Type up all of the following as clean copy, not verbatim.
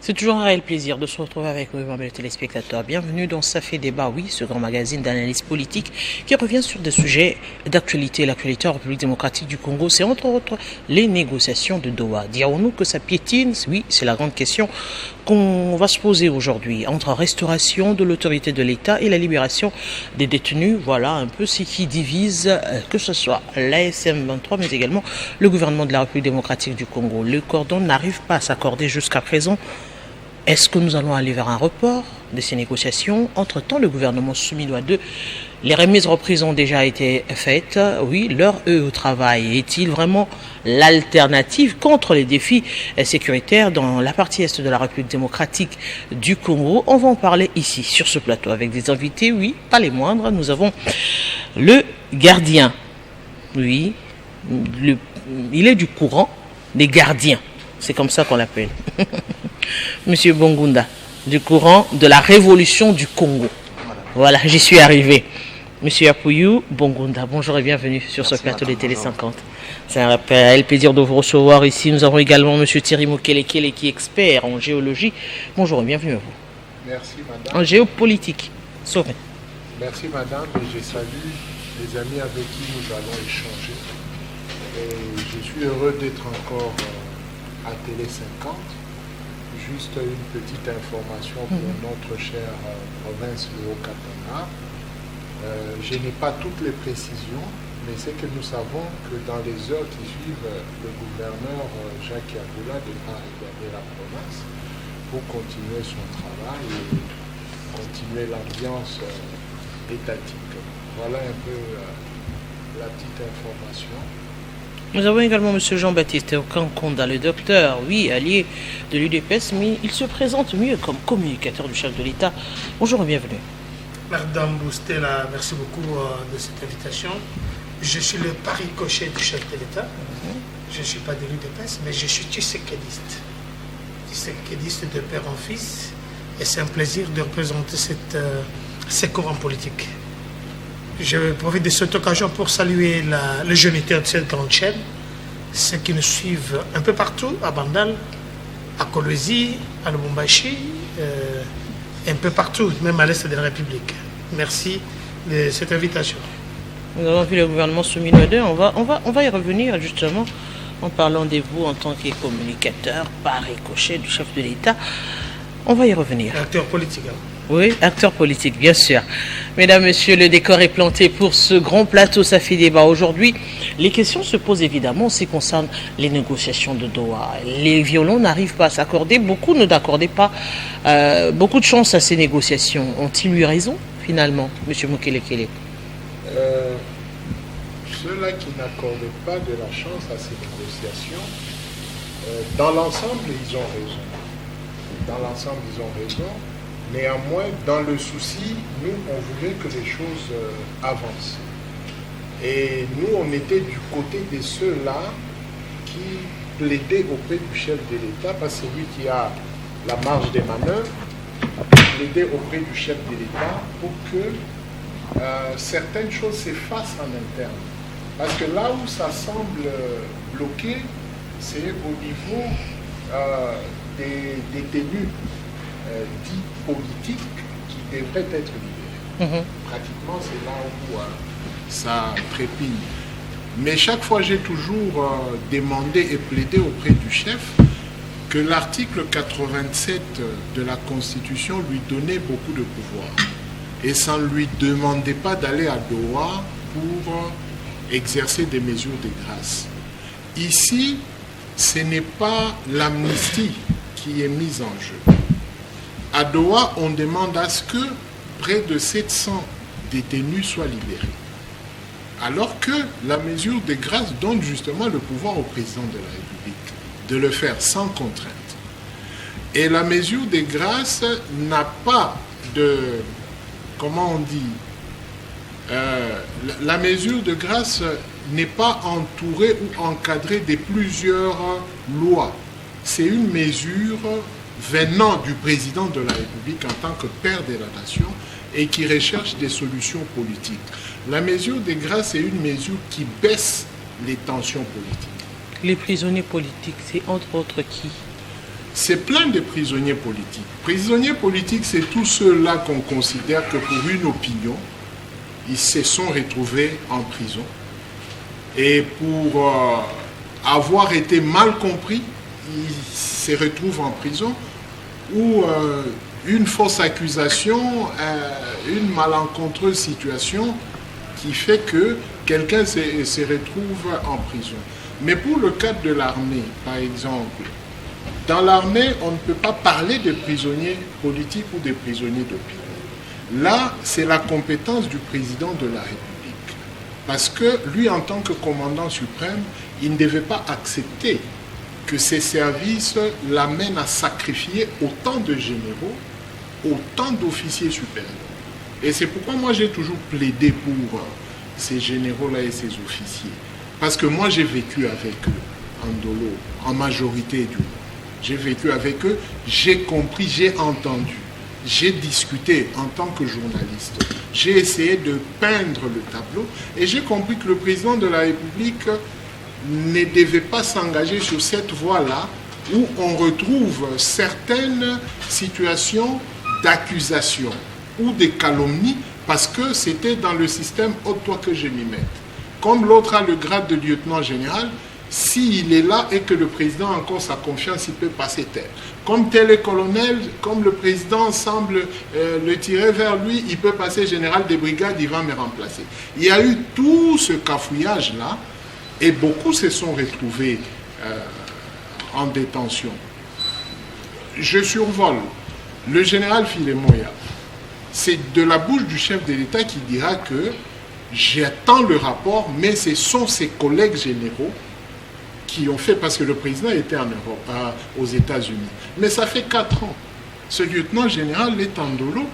C'est toujours un réel plaisir de se retrouver avec vous, mes téléspectateurs. Bienvenue dans Ça fait débat, oui, ce grand magazine d'analyse politique qui revient sur des sujets d'actualité. L'actualité en République démocratique du Congo, c'est entre autres les négociations de Doha. Dirons-nous que ça piétine? Oui, c'est la grande question qu'on va se poser aujourd'hui. Entre restauration de l'autorité de l'État et la libération des détenus, voilà un peu ce qui divise, que ce soit l'ASM23, mais également le gouvernement de la République démocratique du Congo. Le cordon n'arrive pas à s'accorder jusqu'à présent. Est-ce que nous allons aller vers un report de ces négociations? Entre-temps, le gouvernement souminois 2, les remises reprises ont déjà été faites. Oui, l'heure au travail est-il vraiment l'alternative contre les défis sécuritaires dans la partie est de la République démocratique du Congo? On va en parler ici, sur ce plateau, avec des invités, oui, pas les moindres. Nous avons le gardien, oui, il est du courant des gardiens, c'est comme ça qu'on l'appelle. Monsieur Bongunda, du courant de la révolution du Congo. Voilà, j'y suis arrivé. Monsieur Apouyou Bongunda, bonjour et bienvenue sur ce plateau de Télé 50. C'est un réel plaisir de vous recevoir ici. Nous avons également monsieur Thierry Mokelekele qui est expert en géologie. Bonjour et bienvenue à vous. Merci madame. En géopolitique. Sauvé. Merci madame et je salue les amis avec qui nous allons échanger. Et je suis heureux d'être encore à Télé 50. Juste une petite information pour notre chère province de Haut-Katanga. Je n'ai pas toutes les précisions, mais c'est que nous savons que dans les heures qui suivent, le gouverneur Jacques Yaboula devra regarder la province pour continuer son travail et continuer l'ambiance étatique. Voilà un peu la petite information. Nous avons également M. Jean-Baptiste Okankonda, le docteur, oui, allié de l'UDPS, mais il se présente mieux comme communicateur du chef de l'État. Bonjour et bienvenue. Madame Boustela, merci beaucoup de cette invitation. Je suis le pari-cochet du chef de l'État. Je ne suis pas de l'UDPS, mais je suis tshisekèdiste. Tshisekèdiste de père en fils. Et c'est un plaisir de représenter ces courants politiques. Je profite de cette occasion pour saluer le géniteur de cette grande chaîne, ceux qui nous suivent un peu partout, à Bandal, à Kolwezi, à Lubumbashi, un peu partout, même à l'est de la République. Merci de cette invitation. Nous avons vu le gouvernement souminois 2, on va y revenir justement en parlant de vous en tant que communicateur par ricochet du chef de l'État. On va y revenir. Acteur politique. Hein. Oui, acteur politique, bien sûr. Mesdames, Messieurs, le décor est planté pour ce grand plateau. Ça fait débat aujourd'hui. Les questions se posent évidemment en ce qui concerne les négociations de Doha. Les violons n'arrivent pas à s'accorder. Beaucoup ne d'accordaient pas beaucoup de chance à ces négociations. Ont-ils eu raison, finalement, M. Mokelekele? Ceux-là qui n'accordent pas de la chance à ces négociations, dans l'ensemble, ils ont raison. Dans l'ensemble, ils ont raison. Néanmoins, dans le souci, nous, on voulait que les choses avancent. Et nous, on était du côté de ceux-là qui plaidaient auprès du chef de l'État, parce que c'est lui qui a la marge des manœuvres, plaider auprès du chef de l'État pour que certaines choses s'effacent en interne. Parce que là où ça semble bloqué, c'est au niveau des détenus dits politiques qui devraient être libérés. Pratiquement, c'est là où ça trépigne. Mais chaque fois, j'ai toujours demandé et plaidé auprès du chef que l'article 87 de la Constitution lui donnait beaucoup de pouvoir. Et ça ne lui demandait pas d'aller à Doha pour exercer des mesures de grâce. Ici, ce n'est pas l'amnistie qui est mise en jeu. À Doha, on demande à ce que près de 700 détenus soient libérés. Alors que la mesure de grâce donne justement le pouvoir au président de la République de le faire sans contrainte. Et la mesure de grâce n'a pas de... Comment on dit la mesure de grâce n'est pas entourée ou encadrée de plusieurs lois. C'est une mesure venant du président de la République en tant que père de la nation et qui recherche des solutions politiques. La mesure de grâce est une mesure qui baisse les tensions politiques. Les prisonniers politiques, c'est entre autres qui? c'est plein de prisonniers politiques. Prisonniers politiques, c'est tous ceux-là qu'on considère que pour une opinion, ils se sont retrouvés en prison. Et pour avoir été mal compris, ils se retrouvent en prison, ou une fausse accusation, une malencontreuse situation qui fait que quelqu'un se retrouve en prison. Mais pour le cadre de l'armée, par exemple, dans l'armée, on ne peut pas parler de prisonniers politiques ou de prisonniers d'opinion. Là, c'est la compétence du président de la République. Parce que lui, en tant que commandant suprême, il ne devait pas accepter que ses services l'amènent à sacrifier autant de généraux, autant d'officiers supérieurs. Et c'est pourquoi moi j'ai toujours plaidé pour ces généraux-là et ces officiers. Parce que moi j'ai vécu avec eux, en Ndolo, en majorité du monde. J'ai vécu avec eux, j'ai compris, j'ai entendu, j'ai discuté en tant que journaliste. J'ai essayé de peindre le tableau et j'ai compris que le président de la République ne devait pas s'engager sur cette voie-là où on retrouve certaines situations d'accusation ou de calomnie parce que c'était dans le système « ôte-toi que je m'y mette ». Comme l'autre a le grade de lieutenant général, s'il est là et que le président a encore sa confiance, il peut passer tel. Comme tel est colonel, comme le président semble le tirer vers lui, il peut passer général de brigade, il va me remplacer. Il y a eu tout ce cafouillage-là et beaucoup se sont retrouvés en détention. Je survole le général Filemoya. C'est de la bouche du chef de l'État qui dira que j'attends le rapport, mais ce sont ses collègues généraux qui ont fait, parce que le président était en Europe, aux États-Unis. Mais ça fait 4 ans. Ce lieutenant général est en Ndolo.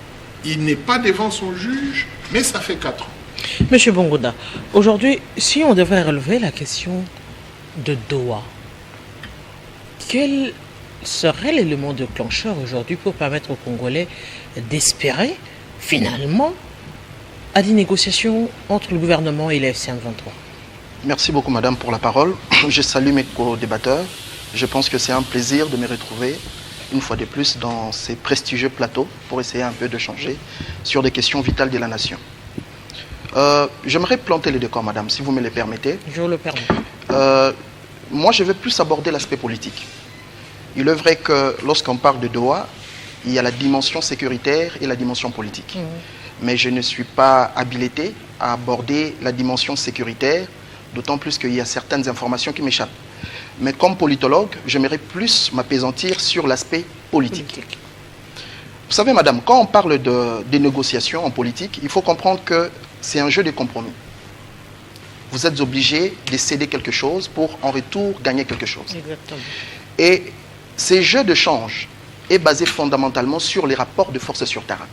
Il n'est pas devant son juge, mais ça fait 4 ans. Monsieur Bongoda, aujourd'hui, si on devait relever la question de Doha, quel serait l'élément déclencheur aujourd'hui pour permettre aux Congolais d'espérer, finalement, à des négociations entre le gouvernement et la FC23? Merci beaucoup, madame, pour la parole. Je salue mes co-débatteurs. Je pense que c'est un plaisir de me retrouver une fois de plus dans ces prestigieux plateaux pour essayer un peu de changer sur des questions vitales de la nation. J'aimerais planter le décor, madame, si vous me le permettez. Je vous le permets. Moi, je vais plus aborder l'aspect politique. Il est vrai que lorsqu'on parle de Doha, il y a la dimension sécuritaire et la dimension politique. Mais je ne suis pas habilité à aborder la dimension sécuritaire, d'autant plus qu'il y a certaines informations qui m'échappent. Mais comme politologue, j'aimerais plus m'appesantir sur l'aspect politique. Vous savez, madame, quand on parle de négociations en politique, il faut comprendre que c'est un jeu de compromis. Vous êtes obligé de céder quelque chose pour en retour gagner quelque chose. Exactement. Et ces jeux de change est basé fondamentalement sur les rapports de force sur terrain.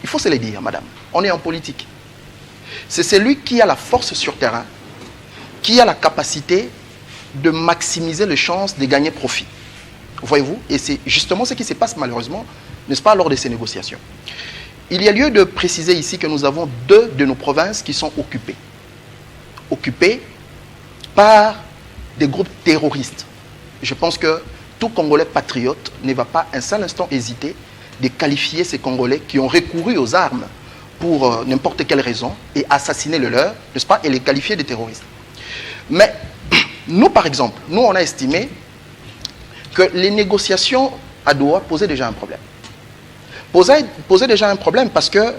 Il faut se le dire, madame, on est en politique. C'est celui qui a la force sur terrain, qui a la capacité de maximiser les chances de gagner profit. Voyez-vous? Et c'est justement ce qui se passe malheureusement, n'est-ce pas, lors de ces négociations. Il y a lieu de préciser ici que nous avons 2 de nos provinces qui sont occupées. Occupées par des groupes terroristes. Je pense que tout Congolais patriote ne va pas un seul instant hésiter de qualifier ces Congolais qui ont recouru aux armes pour n'importe quelle raison et assassiner le leur, n'est-ce pas, et les qualifier de terroristes. Mais nous, par exemple, nous, on a estimé que les négociations à Doha posaient déjà un problème. Posaient déjà un problème parce que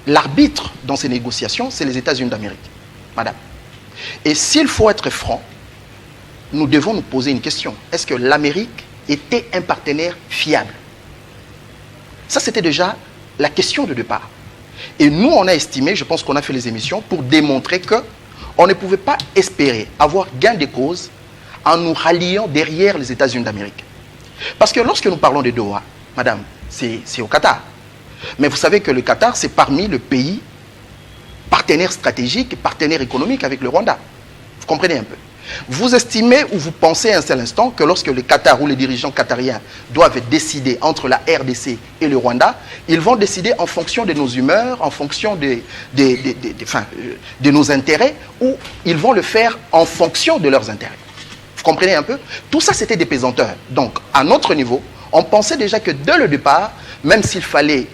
l'arbitre dans ces négociations, c'est les États-Unis d'Amérique, madame. Et s'il faut être franc, nous devons nous poser une question. Est-ce que l'Amérique était un partenaire fiable? Ça, c'était déjà la question de départ. Et nous, on a estimé, je pense qu'on a fait les émissions, pour démontrer qu'on ne pouvait pas espérer avoir gain de cause en nous ralliant derrière les États-Unis d'Amérique. Parce que lorsque nous parlons de Doha, madame, c'est au Qatar. Mais vous savez que le Qatar, c'est parmi les pays partenaires stratégiques et partenaires économiques avec le Rwanda. Vous comprenez un peu? Vous estimez ou vous pensez un seul instant que lorsque le Qatar ou les dirigeants qatariens doivent décider entre la RDC et le Rwanda, ils vont décider en fonction de nos humeurs, en fonction de nos intérêts, ou ils vont le faire en fonction de leurs intérêts. Vous comprenez un peu? Tout ça, c'était des pesanteurs. Donc, à notre niveau, on pensait déjà que dès le départ, même s'il fallait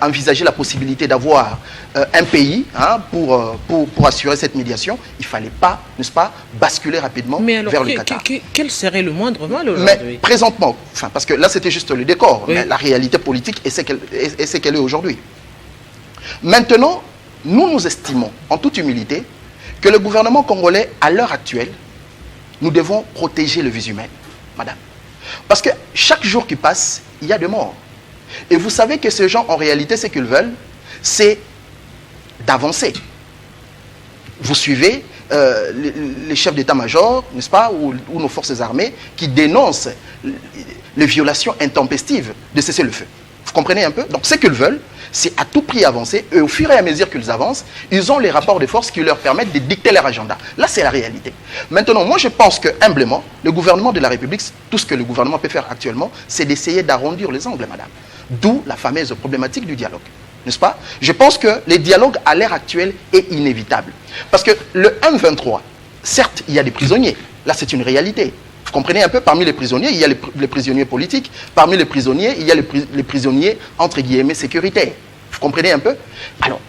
envisager la possibilité d'avoir un pays pour assurer cette médiation, il ne fallait pas, n'est-ce pas, basculer rapidement vers le Qatar. Quel serait le moindre mal aujourd'hui? Mais présentement, parce que là c'était juste le décor, oui. Mais la réalité politique est ce qu'elle est aujourd'hui. Maintenant, nous estimons, en toute humilité, que le gouvernement congolais, à l'heure actuelle, nous devons protéger le vie humain, madame. Parce que chaque jour qui passe, il y a des morts. Et vous savez que ces gens, en réalité, ce qu'ils veulent, c'est d'avancer. Vous suivez les chefs d'état-major, n'est-ce pas, ou nos forces armées, qui dénoncent les violations intempestives de cessez-le-feu. Vous comprenez un peu? Donc, ce qu'ils veulent, c'est à tout prix avancer. Et au fur et à mesure qu'ils avancent, ils ont les rapports de force qui leur permettent de dicter leur agenda. Là, c'est la réalité. Maintenant, moi, je pense que, humblement, le gouvernement de la République, tout ce que le gouvernement peut faire actuellement, c'est d'essayer d'arrondir les angles, madame. D'où la fameuse problématique du dialogue. N'est-ce pas? Je pense que le dialogue, à l'heure actuelle, est inévitable. Parce que le M23, certes, il y a des prisonniers. Là, c'est une réalité. Vous comprenez un peu? Parmi les prisonniers, il y a les prisonniers politiques. Parmi les prisonniers, il y a les prisonniers, entre guillemets, sécuritaires. Vous comprenez un peu? Alors,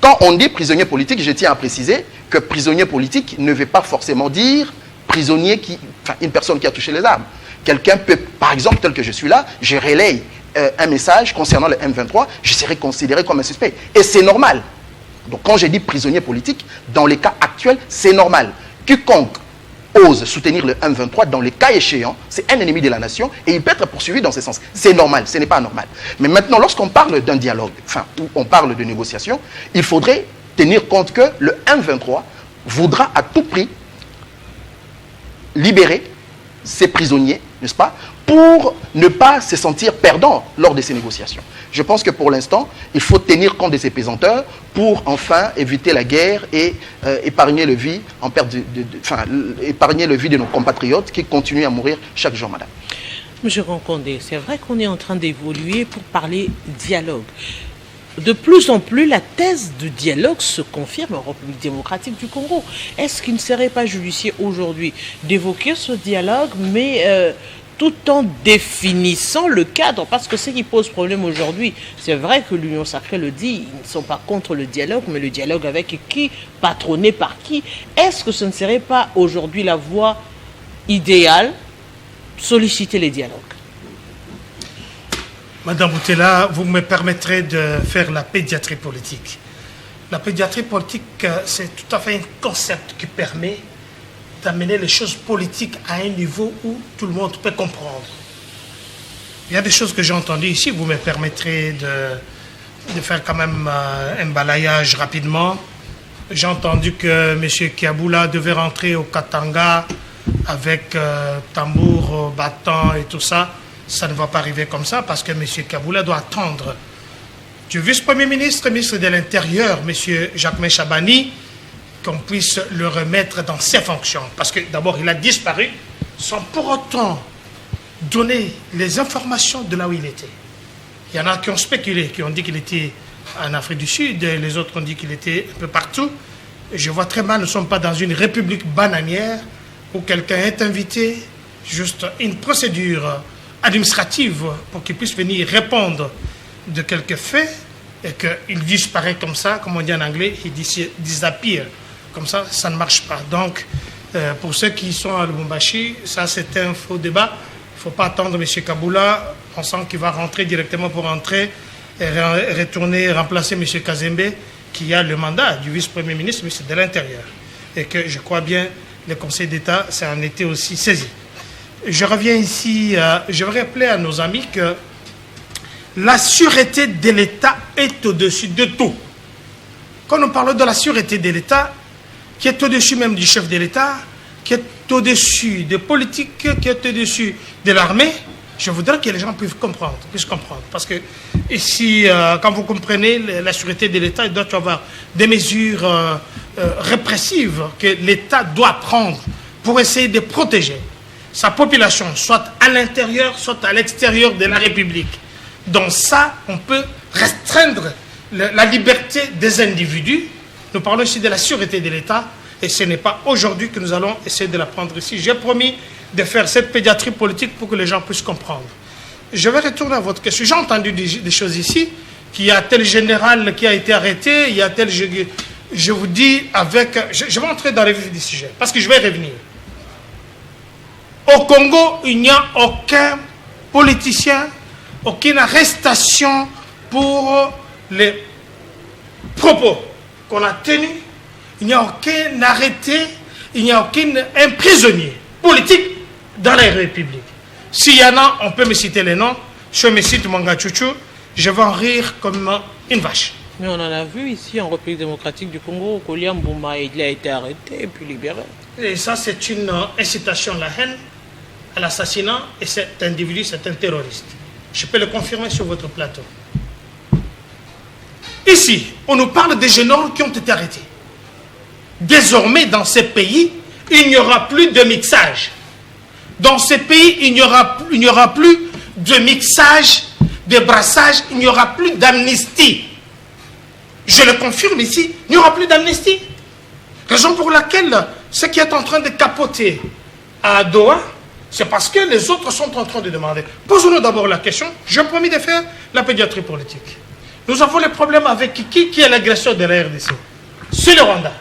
quand on dit prisonnier politique, je tiens à préciser que prisonnier politique ne veut pas forcément dire prisonnier une personne qui a touché les armes. Quelqu'un peut, par exemple, tel que je suis là, je relaye un message concernant le M23, je serai considéré comme un suspect. Et c'est normal. Donc, quand je dis prisonnier politique, dans les cas actuels, c'est normal. Quiconque ose soutenir le M23, dans les cas échéants, c'est un ennemi de la nation et il peut être poursuivi dans ce sens. C'est normal, ce n'est pas anormal. Mais maintenant, lorsqu'on parle d'un dialogue, où on parle de négociation, il faudrait tenir compte que le M23 voudra à tout prix libérer ces prisonniers, n'est-ce pas, pour ne pas se sentir perdant lors de ces négociations. Je pense que pour l'instant, il faut tenir compte de ces pesanteurs pour enfin éviter la guerre et épargner le vie épargner le vie de nos compatriotes qui continuent à mourir chaque jour, madame. Monsieur Rancondé, c'est vrai qu'on est en train d'évoluer pour parler dialogue. De plus en plus, la thèse de dialogue se confirme en République démocratique du Congo. Est-ce qu'il ne serait pas judicieux aujourd'hui d'évoquer ce dialogue, mais tout en définissant le cadre? Parce que ce qui pose problème aujourd'hui, c'est vrai que l'Union sacrée le dit, ils ne sont pas contre le dialogue, mais le dialogue avec qui, patronné par qui? Est-ce que ce ne serait pas aujourd'hui la voie idéale, solliciter les dialogues? Madame Boutella, vous me permettrez de faire la pédiatrie politique. La pédiatrie politique, c'est tout à fait un concept qui permet d'amener les choses politiques à un niveau où tout le monde peut comprendre. Il y a des choses que j'ai entendues ici, vous me permettrez de faire quand même un balayage rapidement. J'ai entendu que M. Kiaboula devait rentrer au Katanga avec tambour, bâton et tout ça. Ça ne va pas arriver comme ça parce que M. Kiaboula doit attendre du vice-premier ministre, ministre de l'Intérieur, M. Jacques Chabani, qu'on puisse le remettre dans ses fonctions. Parce que d'abord, il a disparu sans pour autant donner les informations de là où il était. Il y en a qui ont spéculé, qui ont dit qu'il était en Afrique du Sud, et les autres ont dit qu'il était un peu partout. Je vois très mal, nous ne sommes pas dans une république bananière où quelqu'un est invité, juste une procédure administrative pour qu'il puisse venir répondre de quelques faits et qu'il disparaît comme ça, comme on dit en anglais, il disappear. Comme ça, ça ne marche pas. Donc, pour ceux qui sont à Lubumbashi, ça c'est un faux débat. Il ne faut pas attendre M. Kaboula, pensant qu'il va rentrer directement pour rentrer et retourner remplacer M. Kazembe, qui a le mandat du vice-premier ministre, ministre de l'Intérieur. Et que je crois bien, le Conseil d'État s'en était aussi saisi. Je reviens ici, je vais rappeler à nos amis que la sûreté de l'État est au-dessus de tout. Quand nous parlons de la sûreté de l'État, qui est au-dessus même du chef de l'État, qui est au-dessus des politiques, qui est au-dessus de l'armée, je voudrais que les gens puissent comprendre. Parce que ici, quand vous comprenez la sûreté de l'État, il doit y avoir des mesures répressives que l'État doit prendre pour essayer de protéger sa population, soit à l'intérieur, soit à l'extérieur de la République. Dans ça, on peut restreindre la liberté des individus. Nous parlons ici de la sûreté de l'État. Et ce n'est pas aujourd'hui que nous allons essayer de l'apprendre ici. J'ai promis de faire cette pédiatrie politique pour que les gens puissent comprendre. Je vais retourner à votre question. J'ai entendu des choses ici, qu'il y a tel général qui a été arrêté, il y a tel... Je vous dis avec... Je vais entrer dans le vif du sujet, parce que je vais revenir. Au Congo, il n'y a aucun politicien, aucune arrestation pour les propos qu'on a tenus. Il n'y a aucun arrêté, il n'y a un prisonnier politique dans la République. S'il y en a, on peut me citer les noms. Je me cite Manga Chouchou, je vais en rire comme une vache. Mais on en a vu ici en République démocratique du Congo, Koliam Bouma, il a été arrêté et puis libéré. Et ça, c'est une incitation à la haine, à l'assassinat, et cet individu, c'est un terroriste. Je peux le confirmer sur votre plateau. Ici, on nous parle des jeunes hommes qui ont été arrêtés. Désormais, dans ces pays, il n'y aura plus de mixage. Dans ces pays, il n'y aura plus de mixage, de brassage, il n'y aura plus d'amnistie. Je le confirme ici, il n'y aura plus d'amnistie. Raison pour laquelle ce qui est en train de capoter à Doha, c'est parce que les autres sont en train de demander. Posons-nous d'abord la question, je promis de faire la pédiatrie politique. Nous avons le problème avec qui est l'agresseur de la RDC. C'est le Rwanda.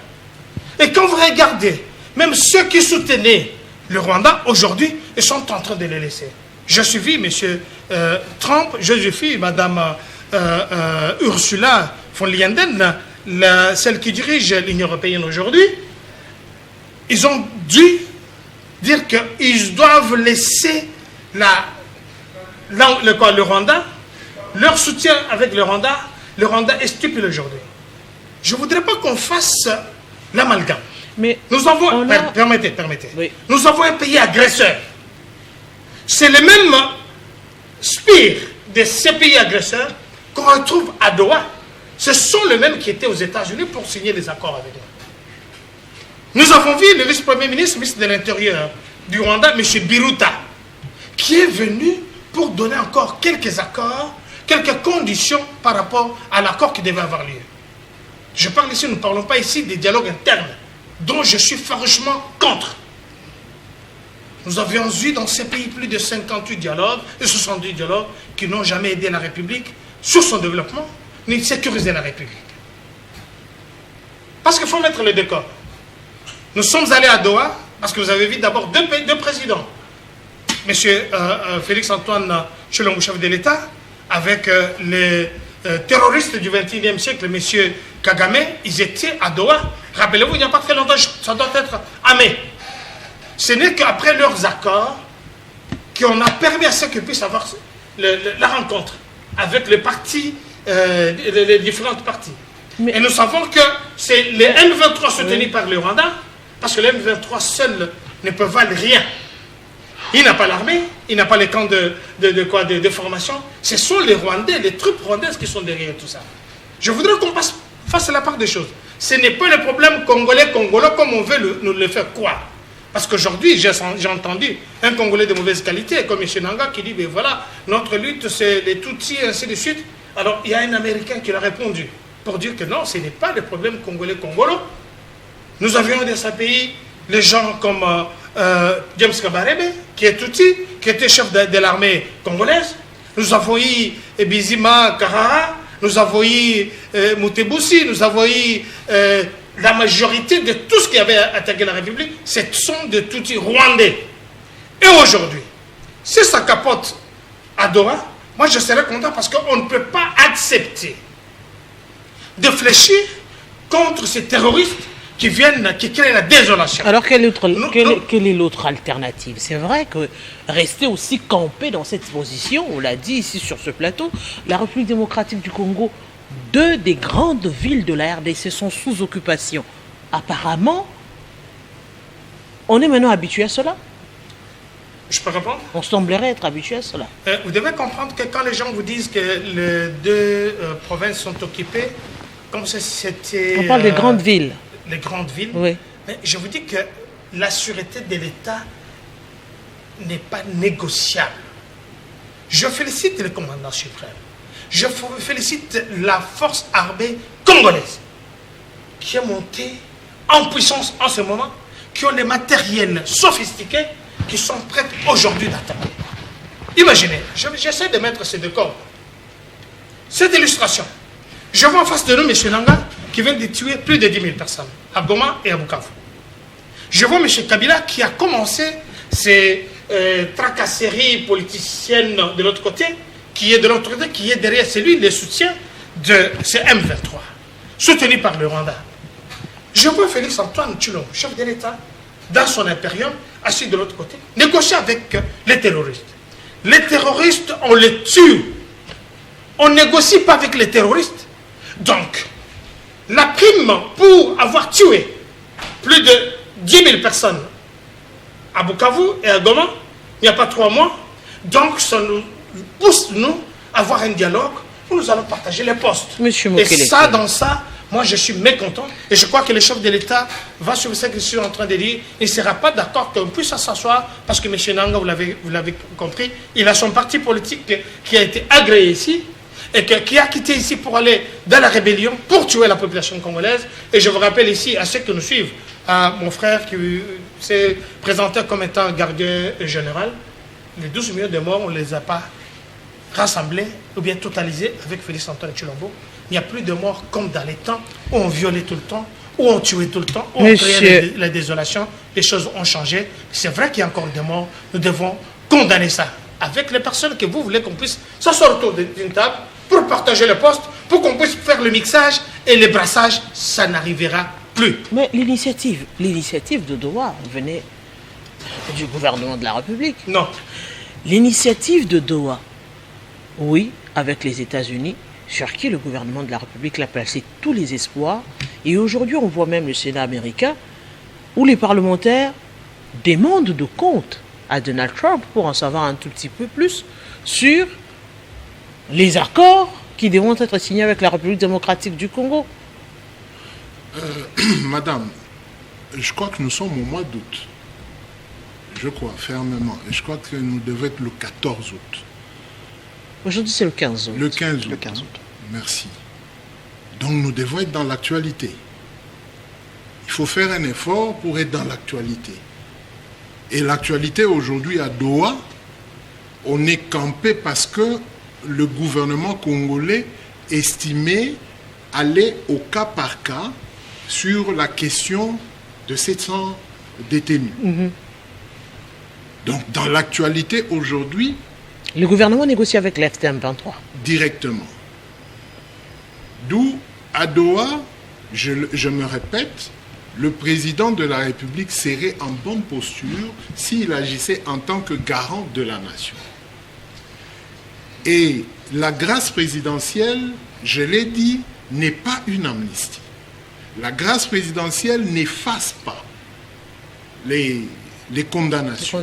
Et quand vous regardez, même ceux qui soutenaient le Rwanda, aujourd'hui, ils sont en train de les laisser. Je suivis M. Trump, je suis Mme Ursula von der Leyen, celle qui dirige l'Union européenne aujourd'hui. Ils ont dû dire qu'ils doivent laisser le Rwanda, leur soutien avec le Rwanda est stupide aujourd'hui. Je ne voudrais pas qu'on fasse l'amalgame. Mais nous avons, permettez. Oui. Nous avons un pays agresseur. C'est le même spire de ces pays agresseurs qu'on retrouve à Doha. Ce sont les mêmes qui étaient aux États-Unis pour signer des accords avec nous. Nous avons vu le vice-premier ministre, ministre de l'Intérieur du Rwanda, M. Biruta, qui est venu pour donner encore quelques accords, quelques conditions par rapport à l'accord qui devait avoir lieu. Je parle ici, nous ne parlons pas ici des dialogues internes, dont je suis farouchement contre. Nous avions eu dans ces pays plus de 58 dialogues et 70 dialogues qui n'ont jamais aidé la République sur son développement, ni sécurisé la République. Parce qu'il faut mettre le décor. Nous sommes allés à Doha, parce que vous avez vu d'abord deux présidents. M. Félix-Antoine Tshilombo, chef de l'État, avec les terroristes du XXIe siècle, M. Kagame, ils étaient à Doha. Rappelez-vous, il n'y a pas très longtemps, ça doit être à mai. Ce n'est qu'après leurs accords qu'on a permis à ceux qui puissent avoir la rencontre avec les partis, les différentes parties. Et nous savons que c'est les M23 soutenus par le Rwanda, parce que les M23 seuls ne peuvent valoir rien. Il n'a pas l'armée, il n'a pas les camps de formation. Ce sont les Rwandais, les troupes rwandaises qui sont derrière tout ça. Je voudrais qu'on fasse la part des choses. Ce n'est pas le problème congolais comme on veut nous le faire croire. Parce qu'aujourd'hui, j'ai entendu un Congolais de mauvaise qualité, comme M. Nanga, qui dit, ben voilà, notre lutte, c'est les Tutsis, et ainsi de suite. Alors, il y a un Américain qui l'a répondu, pour dire que non, ce n'est pas le problème congolais-congolo. Nous avions dans ce pays les gens comme James Kabarebe, qui est Tutsi, qui était chef de l'armée congolaise. Nous avons eu Bizima Karara, nous avons eu Mutebusi, nous avons eu... la majorité de tout ce qui avait attaqué la République, ce sont des Tutsis rwandais. Et aujourd'hui, si ça capote à Doha, moi je serais content parce qu'on ne peut pas accepter de fléchir contre ces terroristes qui créent la désolation. Alors quelle est l'autre alternative? C'est vrai que rester aussi campé dans cette position, on l'a dit ici sur ce plateau, la République démocratique du Congo, 2 des grandes villes de la RDC sont sous occupation. Apparemment, on est maintenant habitué à cela. Je peux répondre? On semblerait être habitué à cela. Vous devez comprendre que quand les gens vous disent que les 2 provinces sont occupées, comme si c'était... On parle des grandes villes. Les grandes villes. Oui. Mais je vous dis que la sûreté de l'État n'est pas négociable. Je félicite le commandant suprême. Je félicite la force armée congolaise qui est montée en puissance en ce moment, qui ont des matériels sophistiqués, qui sont prêts aujourd'hui d'attaquer. Imaginez, j'essaie de mettre ce décor. Cette illustration. Je vois en face de nous M. Nanga qui vient de tuer plus de 10 000 personnes à Goma et à Bukavu. Je vois M. Kabila qui a commencé ses tracasseries politiciennes de l'autre côté, qui est de l'autre côté, qui est derrière celui, le soutien de ce M23, soutenu par le Rwanda. Je vois Félix Antoine Tshilombo, chef de l'État, dans son impérium, assis de l'autre côté, négocier avec les terroristes. Les terroristes, on les tue. On ne négocie pas avec les terroristes. Donc, la prime pour avoir tué plus de 10 000 personnes à Bukavu et à Goma, il n'y a pas 3 mois, donc ça nous pousse, nous, à avoir un dialogue où nous allons partager les postes. Monsieur et ça, dans ça, moi je suis mécontent et je crois que le chef de l'État va sur ce que je suis en train de dire. Il ne sera pas d'accord qu'on puisse s'asseoir parce que M. Nanga, vous l'avez compris, il a son parti politique qui a été agréé ici et qui a quitté ici pour aller dans la rébellion, pour tuer la population congolaise. Et je vous rappelle ici, à ceux qui nous suivent, à mon frère qui s'est présenté comme étant gardien général, les 12 millions de morts, on ne les a pas rassemblés ou bien totalisés avec Félix Antoine Tshilombo. Il n'y a plus de morts comme dans les temps où on violait tout le temps, où on tuait tout le temps, où on créait la désolation. Les choses ont changé. C'est vrai qu'il y a encore des morts. Nous devons condamner ça avec les personnes que vous voulez qu'on puisse s'asseoir autour d'une table pour partager le poste, pour qu'on puisse faire le mixage et le brassage. Ça n'arrivera plus. Mais l'initiative de Doha venait du gouvernement de la République. Non. L'initiative de Doha, oui, avec les États-Unis, sur qui le gouvernement de la République a placé tous les espoirs. Et aujourd'hui, on voit même le Sénat américain où les parlementaires demandent de comptes à Donald Trump pour en savoir un tout petit peu plus sur les accords qui devront être signés avec la République démocratique du Congo. Madame, je crois que nous sommes au mois d'août. Je crois, fermement. Et je crois que nous devons être le 14 août. Aujourd'hui, c'est le 15 août. Le 15 août. Le 15 août. Merci. Donc nous devons être dans l'actualité. Il faut faire un effort pour être dans l'actualité. Et l'actualité aujourd'hui à Doha, on est campé parce que le gouvernement congolais estimait aller au cas par cas sur la question de 700 détenus. Donc dans l'actualité aujourd'hui, le gouvernement négocie avec l'FTM-23. Directement. D'où, à Doha, je me répète, le président de la République serait en bonne posture s'il agissait en tant que garant de la nation. Et la grâce présidentielle, je l'ai dit, n'est pas une amnistie. La grâce présidentielle n'efface pas les condamnations.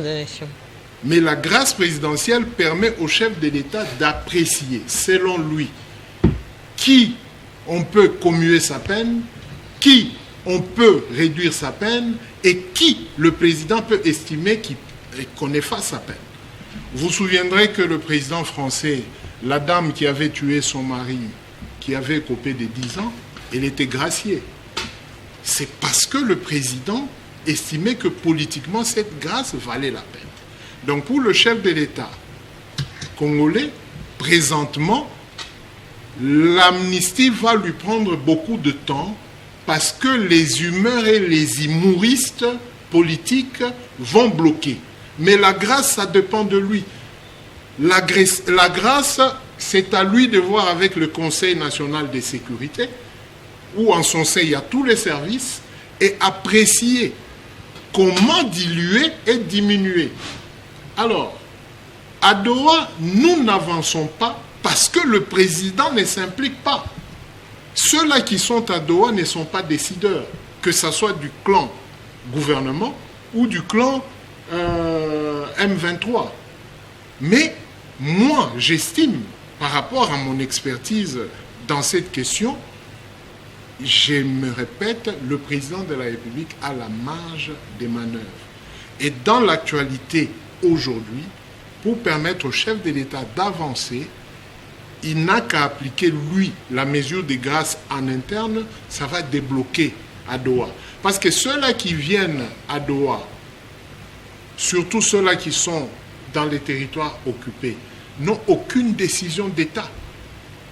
Mais la grâce présidentielle permet au chef de l'État d'apprécier, selon lui, qui on peut commuer sa peine, qui on peut réduire sa peine et qui le président peut estimer qu'on efface sa peine. Vous vous souviendrez que le président français, la dame qui avait tué son mari, qui avait écopé de 10 ans, elle était graciée. C'est parce que le président estimait que politiquement cette grâce valait la peine. Donc pour le chef de l'État congolais, présentement, l'amnistie va lui prendre beaucoup de temps parce que les humeurs et les humoristes politiques vont bloquer. Mais la grâce, ça dépend de lui. La grâce, c'est à lui de voir avec le Conseil national de sécurité, où en son sein il y a tous les services, et apprécier comment diluer et diminuer. Alors, à Doha, nous n'avançons pas parce que le président ne s'implique pas. Ceux-là qui sont à Doha ne sont pas décideurs, que ce soit du clan gouvernement ou du clan M23. Mais moi, j'estime, par rapport à mon expertise dans cette question, je me répète, le président de la République a la marge des manœuvres. Et dans l'actualité aujourd'hui, pour permettre au chef de l'État d'avancer, il n'a qu'à appliquer, lui, la mesure de grâce en interne, ça va débloquer à Doha. Parce que ceux-là qui viennent à Doha, surtout ceux-là qui sont dans les territoires occupés, n'ont aucune décision d'État.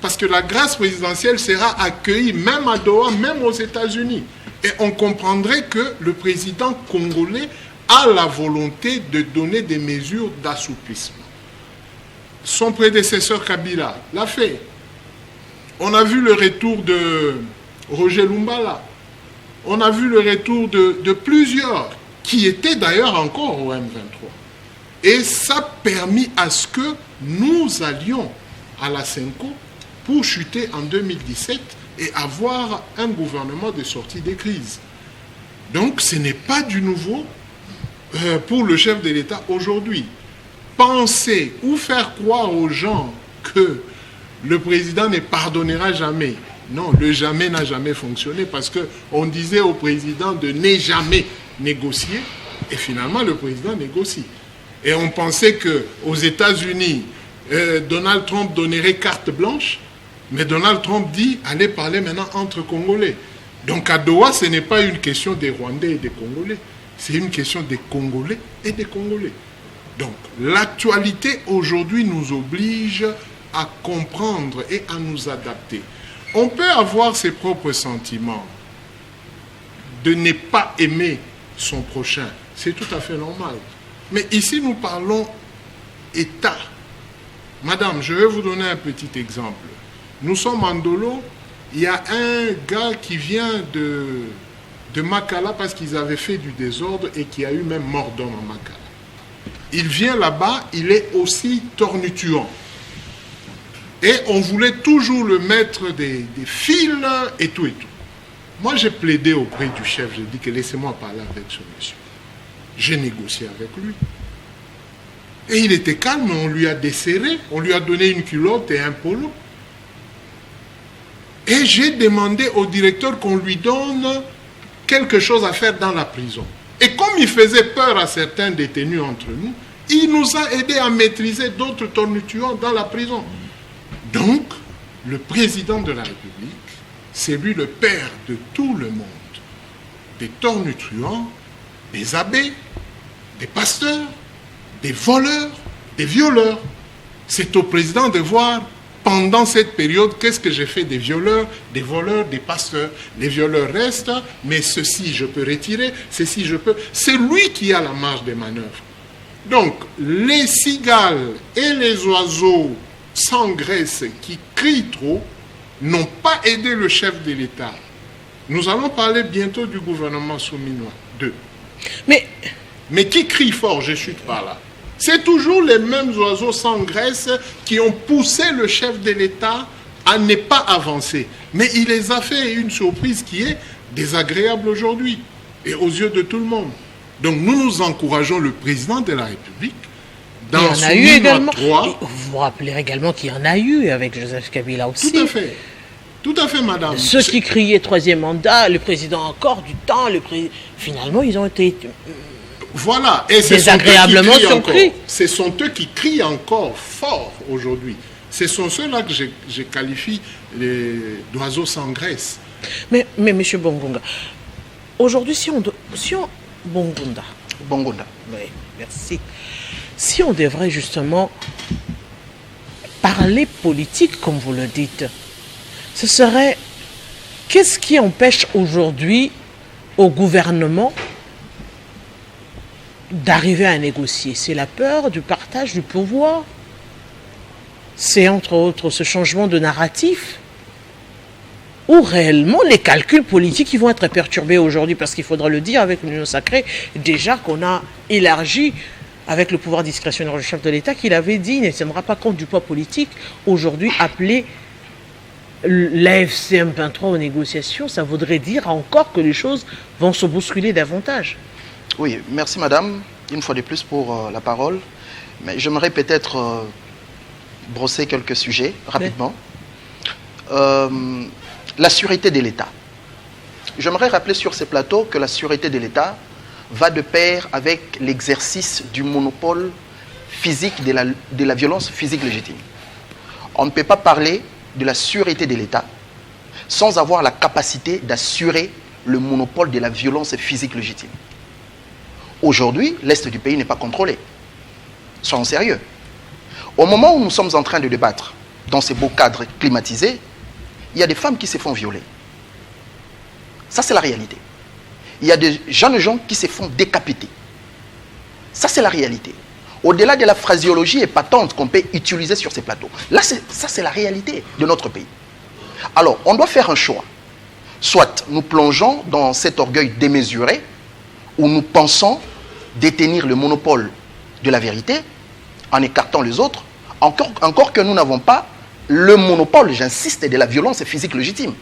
Parce que la grâce présidentielle sera accueillie même à Doha, même aux États-Unis. Et on comprendrait que le président congolais a la volonté de donner des mesures d'assouplissement. Son prédécesseur Kabila l'a fait. On a vu le retour de Roger Lumbala. On a vu le retour de plusieurs qui étaient d'ailleurs encore au M23. Et ça a permis à ce que nous allions à la CENCO pour chuter en 2017 et avoir un gouvernement de sortie des crises. Donc ce n'est pas du nouveau pour le chef de l'État aujourd'hui. Penser ou faire croire aux gens que le président ne pardonnera jamais. Non, le jamais n'a jamais fonctionné parce qu'on disait au président de ne jamais négocier et finalement le président négocie. Et on pensait qu'aux États-Unis, Donald Trump donnerait carte blanche, mais Donald Trump dit allez parler maintenant entre Congolais. Donc à Doha, ce n'est pas une question des Rwandais et des Congolais, c'est une question des Congolais et des Congolais. Donc l'actualité aujourd'hui nous oblige à comprendre et à nous adapter. On peut avoir ses propres sentiments de ne pas aimer son prochain. C'est tout à fait normal. Mais ici, nous parlons État. Madame, je vais vous donner un petit exemple. Nous sommes en Dolo. Il y a un gars qui vient de Makala parce qu'ils avaient fait du désordre et qui a eu même mort d'homme à Makala. Il vient là-bas, il est aussi tornituant. Et on voulait toujours le mettre des fils et tout et tout. Moi, j'ai plaidé auprès du chef. J'ai dit que laissez-moi parler avec ce monsieur. J'ai négocié avec lui. Et il était calme, on lui a desserré, on lui a donné une culotte et un polo. Et j'ai demandé au directeur qu'on lui donne quelque chose à faire dans la prison. Et comme il faisait peur à certains détenus entre nous, il nous a aidé à maîtriser d'autres tornituants dans la prison. Donc, le président de la République, c'est lui le père de tout le monde. Des tornituants, des abbés, des pasteurs, des voleurs, des violeurs. C'est au président de voir, pendant cette période, qu'est-ce que j'ai fait des violeurs, des voleurs, des pasteurs. Les violeurs restent, mais ceci je peux retirer, ceci je peux... C'est lui qui a la marge des manœuvres. Donc, les cigales et les oiseaux sans graisse qui crient trop n'ont pas aidé le chef de l'État. Nous allons parler bientôt du gouvernement souminois 2. Mais qui crie fort, je chute par là. C'est toujours les mêmes oiseaux sans graisse qui ont poussé le chef de l'État à ne pas avancer. Mais il les a fait une surprise qui est désagréable aujourd'hui et aux yeux de tout le monde. Donc nous encourageons le président de la République dans son également 3. Vous vous rappelez également qu'il y en a eu avec Joseph Kabila aussi. Tout à fait. Tout à fait, madame. Ceux qui criaient troisième mandat, le président encore du temps, finalement ils ont été... Voilà, et désagréablement surpris. Ce sont eux qui crient encore fort aujourd'hui. Ce sont ceux-là que je qualifie d'oiseaux sans graisse. Mais M. Bongonda, aujourd'hui, si on Bongonda. Oui, merci. Si on devrait justement parler politique, comme vous le dites, ce serait qu'est-ce qui empêche aujourd'hui au gouvernement d'arriver à négocier? C'est la peur du partage du pouvoir. C'est entre autres ce changement de narratif. Ou réellement les calculs politiques qui vont être perturbés aujourd'hui, parce qu'il faudra le dire avec l'Union sacrée, déjà qu'on a élargi avec le pouvoir discrétionnaire du chef de l'État, qu'il avait dit, il ne tiendra pas compte du poids politique. Aujourd'hui, appeler l'AFC M23 aux négociations, ça voudrait dire encore que les choses vont se bousculer davantage. Oui, merci madame, une fois de plus pour la parole. Mais j'aimerais peut-être brosser quelques sujets rapidement. La sûreté de l'État. J'aimerais rappeler sur ces plateaux que la sûreté de l'État va de pair avec l'exercice du monopole physique de la violence physique légitime. On ne peut pas parler de la sûreté de l'État sans avoir la capacité d'assurer le monopole de la violence physique légitime. Aujourd'hui, l'Est du pays n'est pas contrôlé. Soyons sérieux. Au moment où nous sommes en train de débattre, dans ces beaux cadres climatisés, il y a des femmes qui se font violer. Ça, c'est la réalité. Il y a des jeunes gens qui se font décapiter. Ça, c'est la réalité. Au-delà de la phraséologie épatante qu'on peut utiliser sur ces plateaux. Là, ça, c'est la réalité de notre pays. Alors, on doit faire un choix. Soit nous plongeons dans cet orgueil démesuré, où nous pensons détenir le monopole de la vérité, en écartant les autres, encore que nous n'avons pas le monopole, j'insiste, de la violence physique légitime.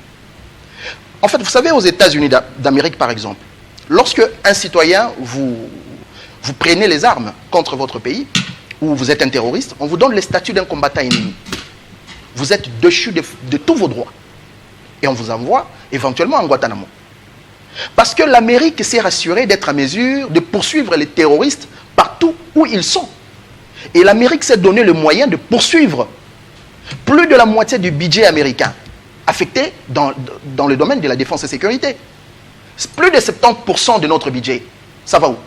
En fait, vous savez, aux États-Unis d'Amérique, par exemple, lorsque un citoyen, vous prenez les armes contre votre pays, ou vous êtes un terroriste, on vous donne le statut d'un combattant ennemi. Vous êtes déchu de tous vos droits. Et on vous envoie éventuellement en Guantanamo. Parce que l'Amérique s'est rassurée d'être à mesure de poursuivre les terroristes partout où ils sont. Et l'Amérique s'est donné le moyen de poursuivre plus de la moitié du budget américain affecté dans le domaine de la défense et sécurité. Plus de 70% de notre budget. Ça va où?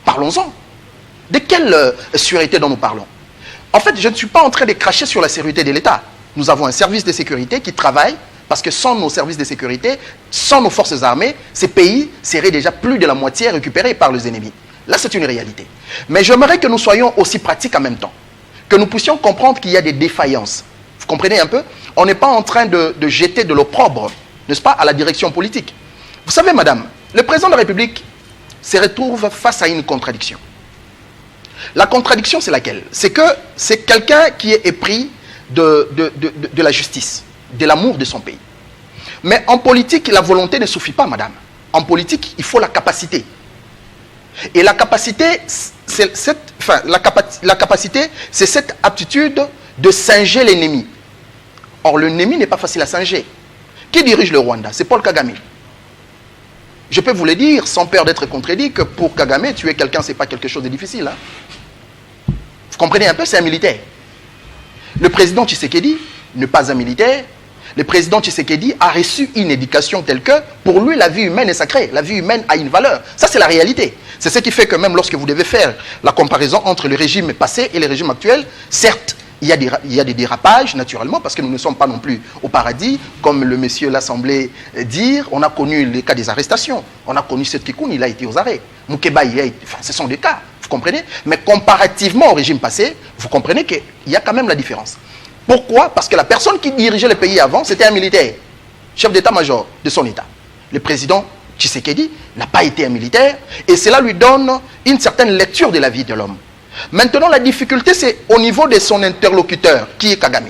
Parlons-en. De quelle sécurité dont nous parlons? En fait, je ne suis pas en train de cracher sur la sécurité de l'État. Nous avons un service de sécurité qui travaille, parce que sans nos services de sécurité, sans nos forces armées, ces pays seraient déjà plus de la moitié récupérés par les ennemis. Là, c'est une réalité. Mais j'aimerais que nous soyons aussi pratiques en même temps. Que nous puissions comprendre qu'il y a des défaillances. Vous comprenez un peu? On n'est pas en train de jeter de l'opprobre, n'est-ce pas, à la direction politique. Vous savez, madame, le président de la République se retrouve face à une contradiction. La contradiction, c'est laquelle? C'est que c'est quelqu'un qui est épris de la justice, de l'amour de son pays. Mais en politique, la volonté ne suffit pas, madame. En politique, il faut la capacité. Et la capacité, c'est cette aptitude de singer l'ennemi. Or, l'ennemi n'est pas facile à singer. Qui dirige le Rwanda? C'est Paul Kagame. Je peux vous le dire, sans peur d'être contredit, que pour Kagame, tuer quelqu'un, ce n'est pas quelque chose de difficile. Hein? Vous comprenez un peu? C'est un militaire. Le président Tshisekedi n'est pas un militaire. Le président Tshisekedi a reçu une éducation telle que, pour lui, la vie humaine est sacrée. La vie humaine a une valeur. Ça, c'est la réalité. C'est ce qui fait que même lorsque vous devez faire la comparaison entre le régime passé et le régime actuel, certes, il y a des dérapages, naturellement, parce que nous ne sommes pas non plus au paradis, comme le monsieur l'a semblé dire. On a connu les cas des arrestations. On a connu Seth Kikoun, il a été aux arrêts. Moukeba, ce sont des cas, vous comprenez? Mais comparativement au régime passé, vous comprenez qu'il y a quand même la différence. Pourquoi? Parce que la personne qui dirigeait le pays avant, c'était un militaire, chef d'état-major de son état. Le président Tshisekedi n'a pas été un militaire, et cela lui donne une certaine lecture de la vie de l'homme. Maintenant, la difficulté, c'est au niveau de son interlocuteur, qui est Kagame.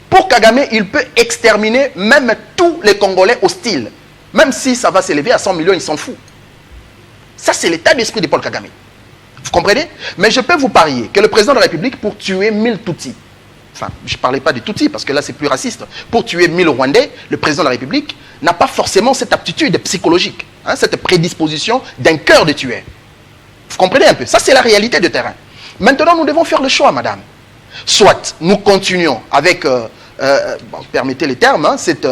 Pour Kagame, il peut exterminer même tous les Congolais hostiles. Même si ça va s'élever à 100 millions, il s'en fout. Ça, c'est l'état d'esprit de Paul Kagame. Vous comprenez? Mais je peux vous parier que le président de la République, pour tuer 1000 Tutsis, enfin, je ne parlais pas des Tutsis parce que là, c'est plus raciste, pour tuer 1000 Rwandais, le président de la République n'a pas forcément cette aptitude psychologique, hein, cette prédisposition d'un cœur de tueur. Vous comprenez un peu? Ça, c'est la réalité de terrain. Maintenant, nous devons faire le choix, madame. Soit nous continuons avec, permettez les termes, hein, cet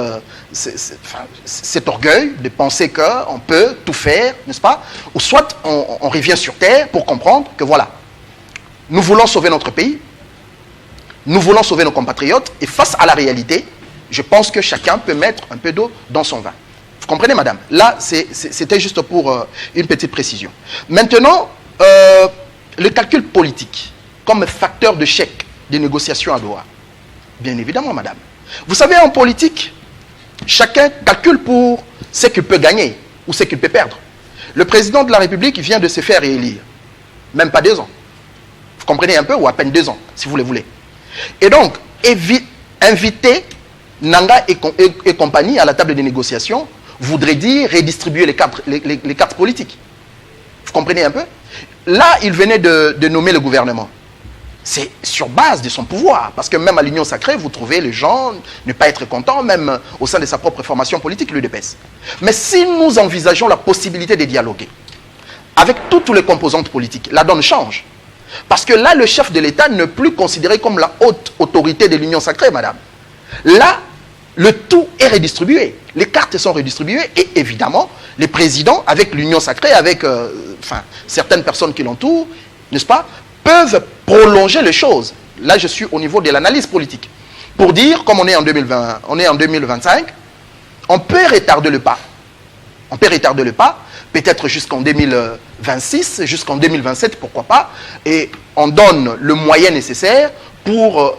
orgueil de penser qu'on peut tout faire, n'est-ce pas? Ou soit on revient sur terre pour comprendre que voilà, nous voulons sauver notre pays, nous voulons sauver nos compatriotes, et face à la réalité, je pense que chacun peut mettre un peu d'eau dans son vin. Vous comprenez, madame? Là, c'était juste pour une petite précision. Maintenant, le calcul politique comme facteur d'échec des négociations à Doha. Bien évidemment, madame. Vous savez, en politique, chacun calcule pour ce qu'il peut gagner ou ce qu'il peut perdre. Le président de la République vient de se faire réélire. Même pas 2 ans. Vous comprenez un peu? Ou à peine 2 ans, si vous le voulez. Et donc, inviter Nanga et compagnie à la table des négociations voudrait dire redistribuer les cartes politiques. Vous comprenez un peu? Là, il venait de nommer le gouvernement. C'est sur base de son pouvoir. Parce que même à l'Union sacrée, vous trouvez les gens ne pas être contents, même au sein de sa propre formation politique, l'UDPS. Mais si nous envisageons la possibilité de dialoguer avec toutes les composantes politiques, la donne change. Parce que là, le chef de l'État n'est plus considéré comme la haute autorité de l'Union sacrée, madame. Là, le tout est redistribué. Les cartes sont redistribuées et évidemment, les présidents, avec l'union sacrée, avec certaines personnes qui l'entourent, n'est-ce pas, peuvent prolonger les choses. Là, je suis au niveau de l'analyse politique. Pour dire, comme on est en 2020, on est en 2025, on peut retarder le pas. On peut retarder le pas, peut-être jusqu'en 2026, jusqu'en 2027, pourquoi pas, et on donne le moyen nécessaire pour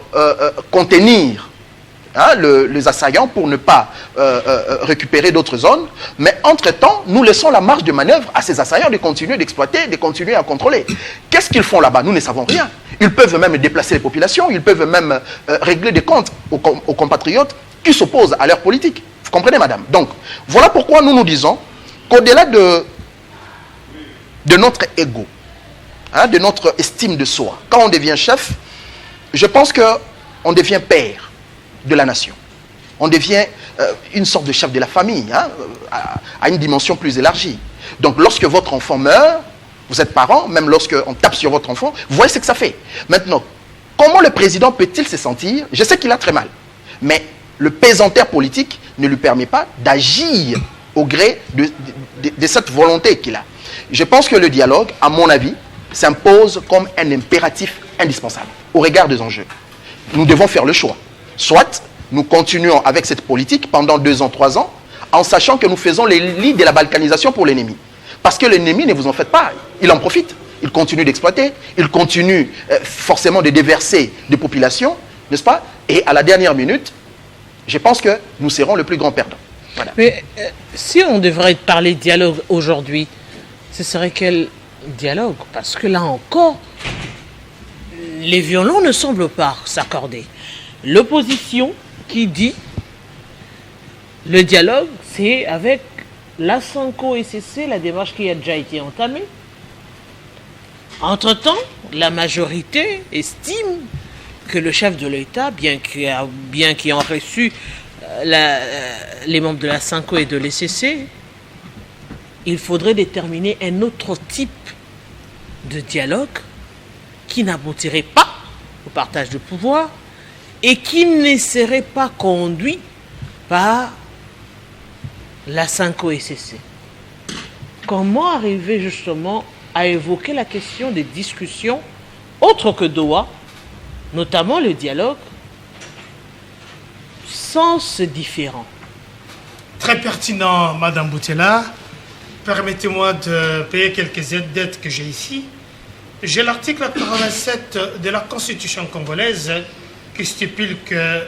contenir les assaillants, pour ne pas récupérer d'autres zones. Mais entre-temps, nous laissons la marge de manœuvre à ces assaillants de continuer d'exploiter, de continuer à contrôler. Qu'est-ce qu'ils font là-bas? Nous ne savons rien. Ils peuvent même déplacer les populations, ils peuvent même régler des comptes aux compatriotes qui s'opposent à leur politique. Vous comprenez, madame? Donc, voilà pourquoi nous nous disons qu'au-delà de notre ego, de notre estime de soi, quand on devient chef, je pense qu'on devient père de la nation. On devient une sorte de chef de la famille, à une dimension plus élargie. Donc, lorsque votre enfant meurt, vous êtes parent, même lorsqu'on tape sur votre enfant, vous voyez ce que ça fait. Maintenant, comment le président peut-il se sentir? Je sais qu'il a très mal, mais le pesanteur politique ne lui permet pas d'agir au gré de cette volonté qu'il a. Je pense que le dialogue, à mon avis, s'impose comme un impératif indispensable au regard des enjeux. Nous devons faire le choix. Soit nous continuons avec cette politique pendant 2 ans, 3 ans, en sachant que nous faisons les lits de la balkanisation pour l'ennemi. Parce que l'ennemi, ne vous en faites pas, il en profite. Il continue d'exploiter, il continue forcément de déverser des populations, n'est-ce pas? Et à la dernière minute, je pense que nous serons le plus grand perdant. Voilà. Mais si on devrait parler dialogue aujourd'hui, ce serait quel dialogue? Parce que là encore, les violons ne semblent pas s'accorder. L'opposition qui dit le dialogue, c'est avec la Sanko-SSC, la démarche qui a déjà été entamée. Entre-temps, la majorité estime que le chef de l'État, bien qu'ayant reçu les membres de la Sanko et de l'SSC, il faudrait déterminer un autre type de dialogue qui n'aboutirait pas au partage de pouvoir et qui ne serait pas conduit par la Sanko-SSC. Comment arriver justement à évoquer la question des discussions autres que Doha, notamment le dialogue, sens différents? Très pertinent, Madame Boutella. Permettez-moi de payer quelques dettes que j'ai ici. J'ai l'article 87 de la Constitution congolaise qui stipule que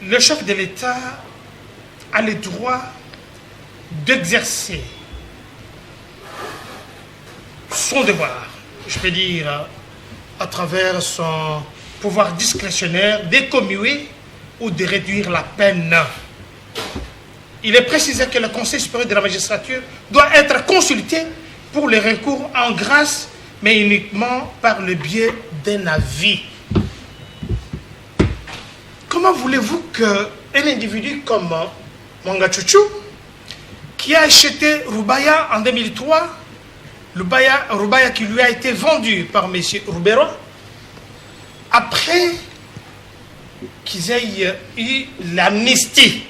le chef de l'État a le droit d'exercer son devoir, je peux dire, à travers son pouvoir discrétionnaire de commuer ou de réduire la peine. Il est précisé que le Conseil supérieur de la magistrature doit être consulté pour les recours en grâce, mais uniquement par le biais d'un avis. Comment voulez-vous qu'un individu comme Mwanga Chouchou, qui a acheté Rubaya en 2003, Rubaya qui lui a été vendu par M. Roubero, après qu'ils aient eu l'amnistie?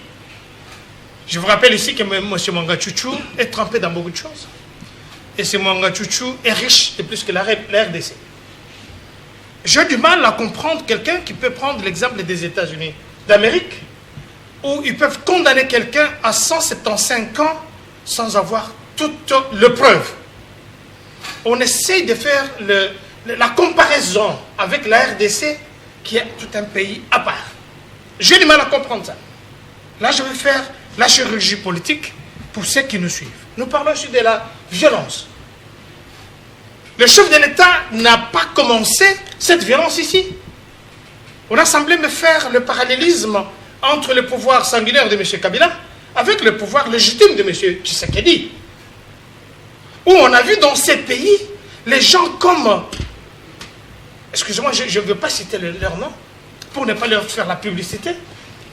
Je vous rappelle ici que M. Mwanga Chouchou est trempé dans beaucoup de choses. Et ce Mwanga Chouchou est riche de plus que la RDC. J'ai du mal à comprendre quelqu'un qui peut prendre l'exemple des États-Unis d'Amérique, où ils peuvent condamner quelqu'un à 175 ans sans avoir toute le preuve. On essaye de faire la comparaison avec la RDC, qui est tout un pays à part. J'ai du mal à comprendre ça. Là, je vais faire la chirurgie politique pour ceux qui nous suivent. Nous parlons aussi de la violence. Le chef de l'État n'a pas commencé cette violence ici. On a semblé me faire le parallélisme entre le pouvoir sanguinaire de M. Kabila avec le pouvoir légitime de M. Tshisekedi. Où on a vu dans ces pays les gens comme... Excusez-moi, je ne veux pas citer leur nom pour ne pas leur faire la publicité.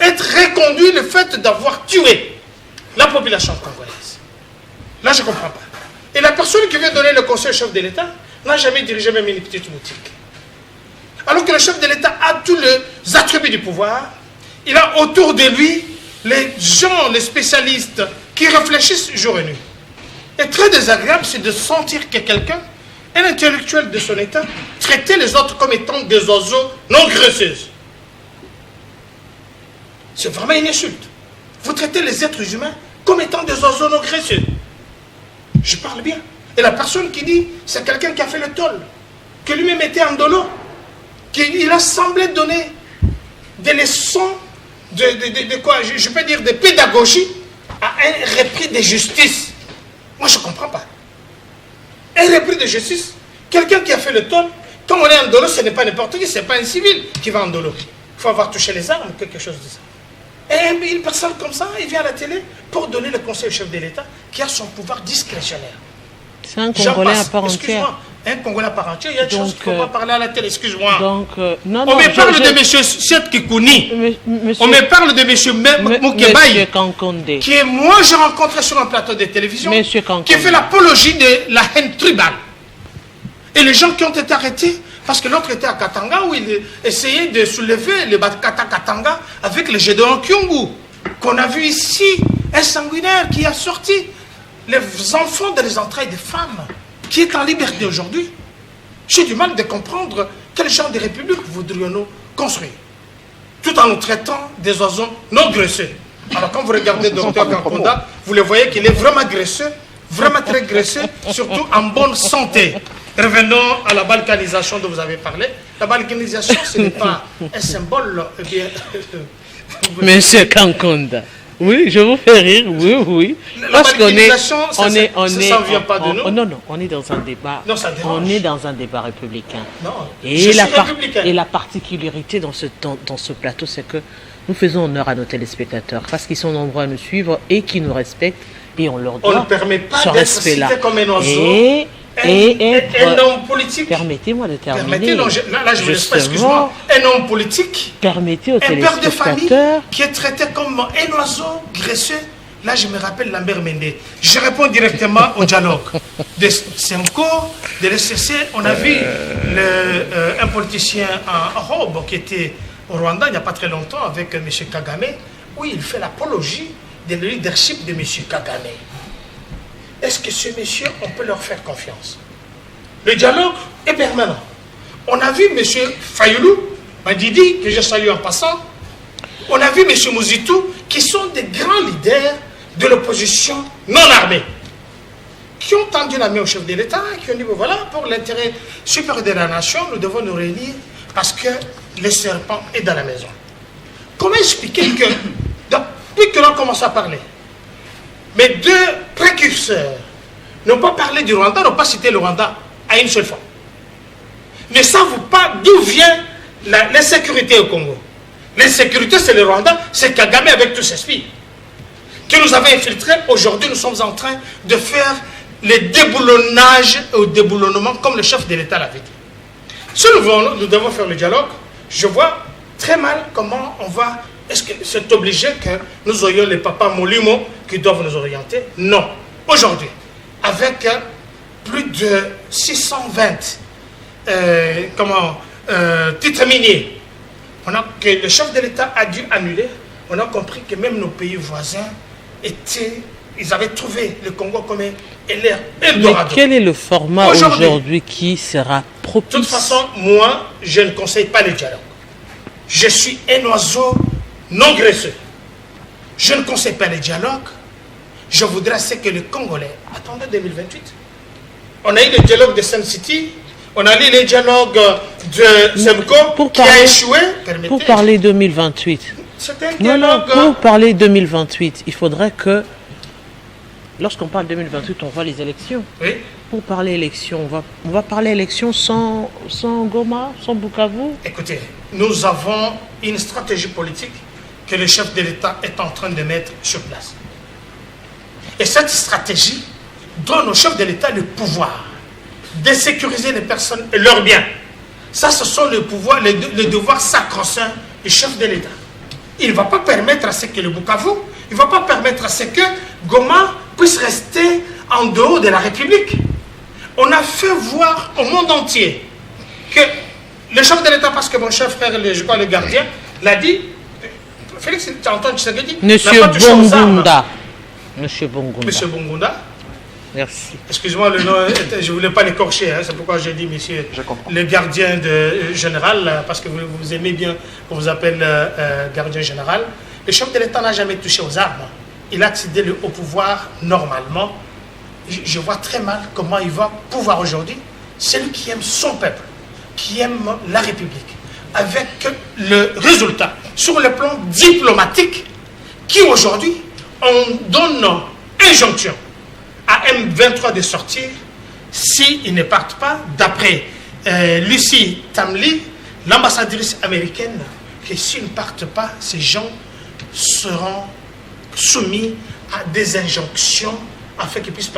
Être reconduit le fait d'avoir tué la population congolaise. Là, je ne comprends pas. Et la personne qui vient donner le conseil au chef de l'État n'a jamais dirigé même une petite boutique. Alors que le chef de l'État a tous les attributs du pouvoir, Il a autour de lui les gens, les spécialistes qui réfléchissent jour et nuit. Et très désagréable, c'est de sentir que quelqu'un, un intellectuel de son état, traitait les autres comme étant des oiseaux non graisseuses. C'est vraiment une insulte. Vous traitez les êtres humains comme étant des oiseaux non graisseux. Je parle bien. Et la personne qui dit, c'est quelqu'un qui a fait le toll, que lui-même était en dolo, qu'il a semblé donner des leçons de quoi, je peux dire, de pédagogie à un repris de justice. Moi, je ne comprends pas. Un repris de justice, quelqu'un qui a fait le toll, quand on est en dolo, ce n'est pas n'importe qui, ce n'est pas un civil qui va en dolo. Il faut avoir touché les armes, quelque chose de ça. Et une personne comme ça, il vient à la télé pour donner le conseil au chef de l'État qui a son pouvoir discrétionnaire. C'est un Congolais à part entière. Excuse-moi, un Congolais à part entière, il y a des choses qu'il ne faut pas parler à la télé, excuse-moi. Donc, non, on me parle de M. Siet Kikouni. On me parle de M. Moukebaï, qui est moi j'ai rencontré sur un plateau de télévision, qui fait l'apologie de la haine tribale. Et les gens qui ont été arrêtés, parce que l'autre était à Katanga, où il essayait de soulever les Bakata Katanga avec le Gédéon Kyungu, qu'on a vu ici, un sanguinaire qui a sorti les enfants dans les entrailles des femmes, qui est en liberté aujourd'hui. J'ai du mal de comprendre quel genre de république voudrions-nous construire, tout en nous traitant des oiseaux non graisseux. Alors quand vous regardez Dr Kankonda, vous le voyez qu'il est vraiment graisseux, vraiment très graisseux, surtout en bonne santé. Revenons à la balkanisation dont vous avez parlé. La balkanisation, ce n'est pas un symbole. Eh bien, Monsieur Kankonda. Oui, je vous fais rire, oui, oui. Parce qu'on est, ça ne vient pas de nous. Non, non, on est dans un débat. Non, ça dérange. On est dans un débat républicain. Non, et la particularité dans ce plateau, c'est que nous faisons honneur à nos téléspectateurs parce qu'ils sont nombreux à nous suivre et qui nous respectent et on leur doit ne permet pas ce respect-là. Comme un oiseau. Un homme politique. Permettez-moi de terminer. Là, je vous laisse pas, excuse-moi. Un homme politique. Permettez aux téléspectateurs. Un père de famille qui est traité comme un oiseau graisseux. Là, je me rappelle Lambert Mende. Je réponds directement au dialogue. De Semco, de l'SCC, on a vu un politicien en robe qui était au Rwanda il n'y a pas très longtemps avec M. Kagame, où il fait l'apologie de leadership de M. Kagame. Est-ce que ce monsieur, on peut leur faire confiance? Le dialogue est permanent. On a vu M. Fayoulou, Madidi, que je salue en passant. On a vu M. Mouzitou, qui sont des grands leaders de l'opposition non armée, qui ont tendu la main au chef de l'État, qui ont dit, voilà, pour l'intérêt supérieur de la nation, nous devons nous réunir parce que le serpent est dans la maison. Comment expliquer que, depuis que l'on commence à parler, mes deux précurseurs n'ont pas parlé du Rwanda, n'ont pas cité le Rwanda à une seule fois. Ne savent pas d'où vient l'insécurité au Congo. L'insécurité, c'est le Rwanda, c'est Kagame avec tous ses spies que nous avons infiltrés. Aujourd'hui, nous sommes en train de faire les déboulonnages au déboulonnement comme le chef de l'État l'avait dit. Si nous devons faire le dialogue, je vois très mal comment on va... Est-ce que c'est obligé que nous ayons les papas Molimo qui doivent nous orienter? Non. Aujourd'hui, avec plus de 620 titres miniers, que le chef de l'État a dû annuler, on a compris que même nos pays voisins ils avaient trouvé le Congo comme un Eldorado. Mais quel est le format aujourd'hui qui sera propice? De toute façon, moi, je ne conseille pas le dialogue. Je suis un oiseau non graisseux. Je ne conseille pas le dialogue. Je voudrais que les Congolais attendent 2028. On a eu le dialogue de Sun City, on a eu le dialogue de Semco qui a échoué. Pour parler 2028. C'est un dialogue. Non, pour parler 2028, il faudrait que, lorsqu'on parle 2028, on voit les élections. Oui. Pour parler élections, on va parler élections sans Goma, sans Bukavu. Écoutez, nous avons une stratégie politique que le chef de l'État est en train de mettre sur place. Et cette stratégie donne au chef de l'État le pouvoir de sécuriser les personnes et leurs biens. Ça, ce sont le pouvoir, le devoir sacro-saint du chef de l'État. Il ne va pas permettre à ce que le Bukavu, il ne va pas permettre à ce que Goma puisse rester en dehors de la République. On a fait voir au monde entier que le chef de l'État, parce que mon cher frère, je crois le gardien, l'a dit, Félix, tu entends Tshisekedi? Monsieur Bongunda. Monsieur Bongunda. Monsieur Bongunda. Merci. Excuse-moi, le nom, je ne voulais pas l'écorcher, hein, c'est pourquoi j'ai dit monsieur le gardien général, parce que vous aimez bien qu'on vous appelle gardien général. Le chef de l'État n'a jamais touché aux armes. Il a accédé au pouvoir normalement. Je vois très mal comment il va pouvoir aujourd'hui. Celui qui aime son peuple, qui aime la République, avec le résultat sur le plan diplomatique, qui aujourd'hui, on donne injonction à M23 de sortir s'ils ne partent pas, d'après Lucie Tamli, l'ambassadrice américaine, que s'ils ne partent pas, ces gens seront soumis à des injonctions afin qu'ils puissent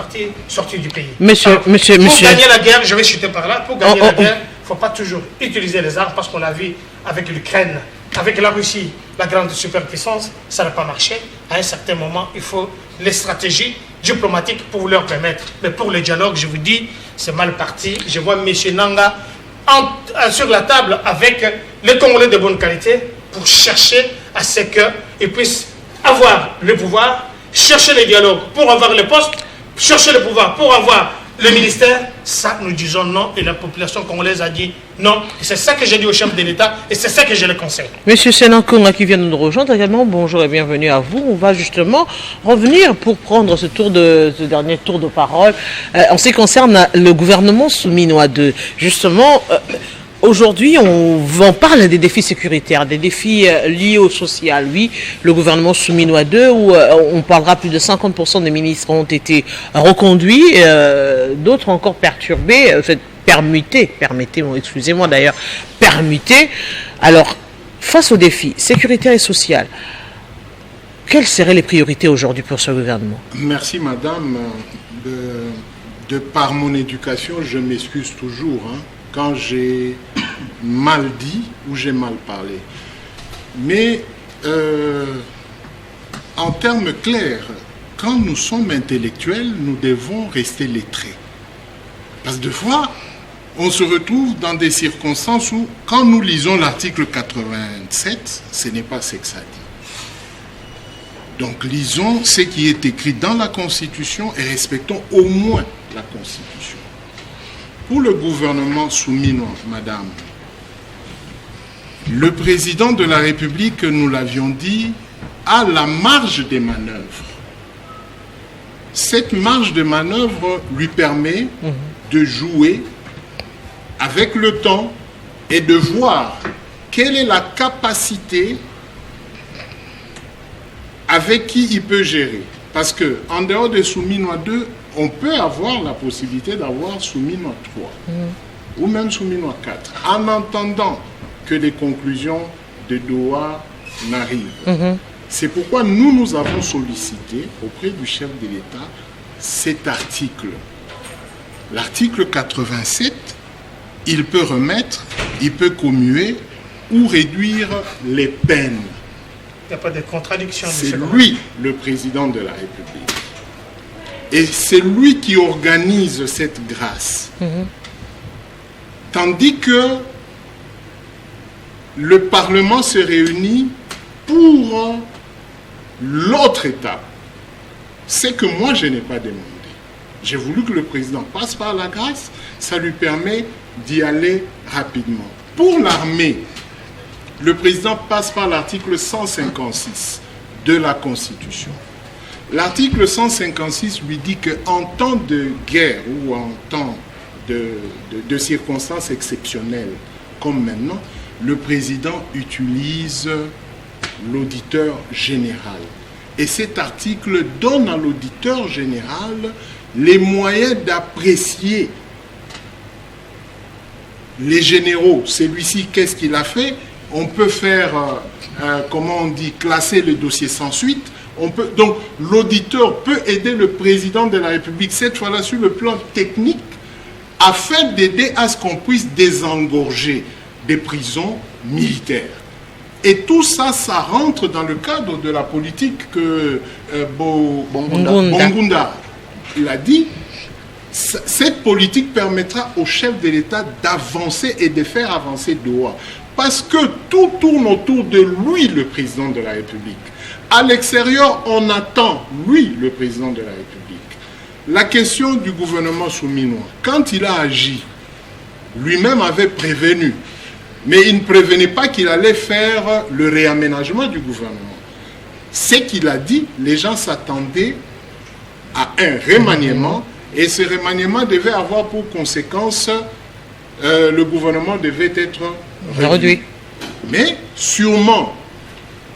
sortir du pays. Monsieur. Gagner la guerre, je vais chuter par là, pour gagner la guerre, il ne faut pas toujours utiliser les armes, parce qu'on l'a vu avec l'Ukraine, avec la Russie, la grande superpuissance, ça n'a pas marché. À un certain moment, il faut les stratégies diplomatiques pour leur permettre. Mais pour le dialogue, je vous dis, c'est mal parti. Je vois M. Nanga sur la table avec les Congolais de bonne qualité pour chercher à ce qu'ils puissent avoir le pouvoir, chercher le dialogue pour avoir le poste, chercher le pouvoir pour avoir le ministère. Ça, nous disons non, et la population congolaise a dit non. C'est ça que j'ai dit au chef de l'État, et c'est ça que je le conseille. Monsieur Sénankonga qui vient de nous rejoindre également, bonjour et bienvenue à vous. On va justement revenir pour prendre ce dernier tour de parole en ce qui concerne le gouvernement souminois 2. Justement, aujourd'hui, on parle des défis sécuritaires, des défis liés au social. Oui, le gouvernement souminois 2, où on parlera plus de 50% des ministres ont été reconduits, d'autres encore perturbés, permutés, excusez-moi d'ailleurs, permutés. Alors, face aux défis sécuritaires et sociaux, quelles seraient les priorités aujourd'hui pour ce gouvernement? Merci madame. De par mon éducation, je m'excuse toujours, hein, quand j'ai mal dit ou j'ai mal parlé. Mais en termes clairs, quand nous sommes intellectuels, nous devons rester lettrés. Parce que des fois, on se retrouve dans des circonstances où, quand nous lisons l'article 87, ce n'est pas ce que ça dit. Donc lisons ce qui est écrit dans la Constitution et respectons au moins la Constitution. Pour le gouvernement souminois, madame, le président de la République, nous l'avions dit, a la marge des manœuvres. Cette marge de manœuvre lui permet de jouer avec le temps et de voir quelle est la capacité avec qui il peut gérer. Parce qu'en dehors de Souminois 2, on peut avoir la possibilité d'avoir Souminois 3 ou même Souminois 4, en attendant que les conclusions de Doha n'arrivent. C'est pourquoi nous avons sollicité auprès du chef de l'État cet article. L'article 87, il peut remettre, il peut commuer ou réduire les peines. Il n'y a pas de contradiction. C'est lui, le président de la République. Et c'est lui qui organise cette grâce. Tandis que le Parlement se réunit pour l'autre étape. C'est que moi, je n'ai pas demandé. J'ai voulu que le président passe par la grâce, ça lui permet d'y aller rapidement. Pour l'armée, le président passe par l'article 156 de la Constitution. L'article 156 lui dit qu'en temps de guerre ou en temps de circonstances exceptionnelles, comme maintenant, le président utilise l'auditeur général. Et cet article donne à l'auditeur général les moyens d'apprécier les généraux. Celui-ci, qu'est-ce qu'il a fait? On peut faire, comment on dit, classer le dossier sans suite. Donc, l'auditeur peut aider le président de la République, cette fois-là sur le plan technique, afin d'aider à ce qu'on puisse désengorger des prisons militaires. Et tout ça, ça rentre dans le cadre de la politique que Bongunda l'a dit. Cette politique permettra au chef de l'État d'avancer et de faire avancer Doha. parce que tout tourne autour de lui, le président de la République. À l'extérieur, on attend lui, le président de la République. La question du gouvernement souminois, quand il a agi, lui-même avait prévenu, mais il ne prévenait pas qu'il allait faire le réaménagement du gouvernement. Ce qu'il a dit, les gens s'attendaient à un remaniement, et ce remaniement devait avoir pour conséquence le gouvernement devait être réduit. Mais sûrement,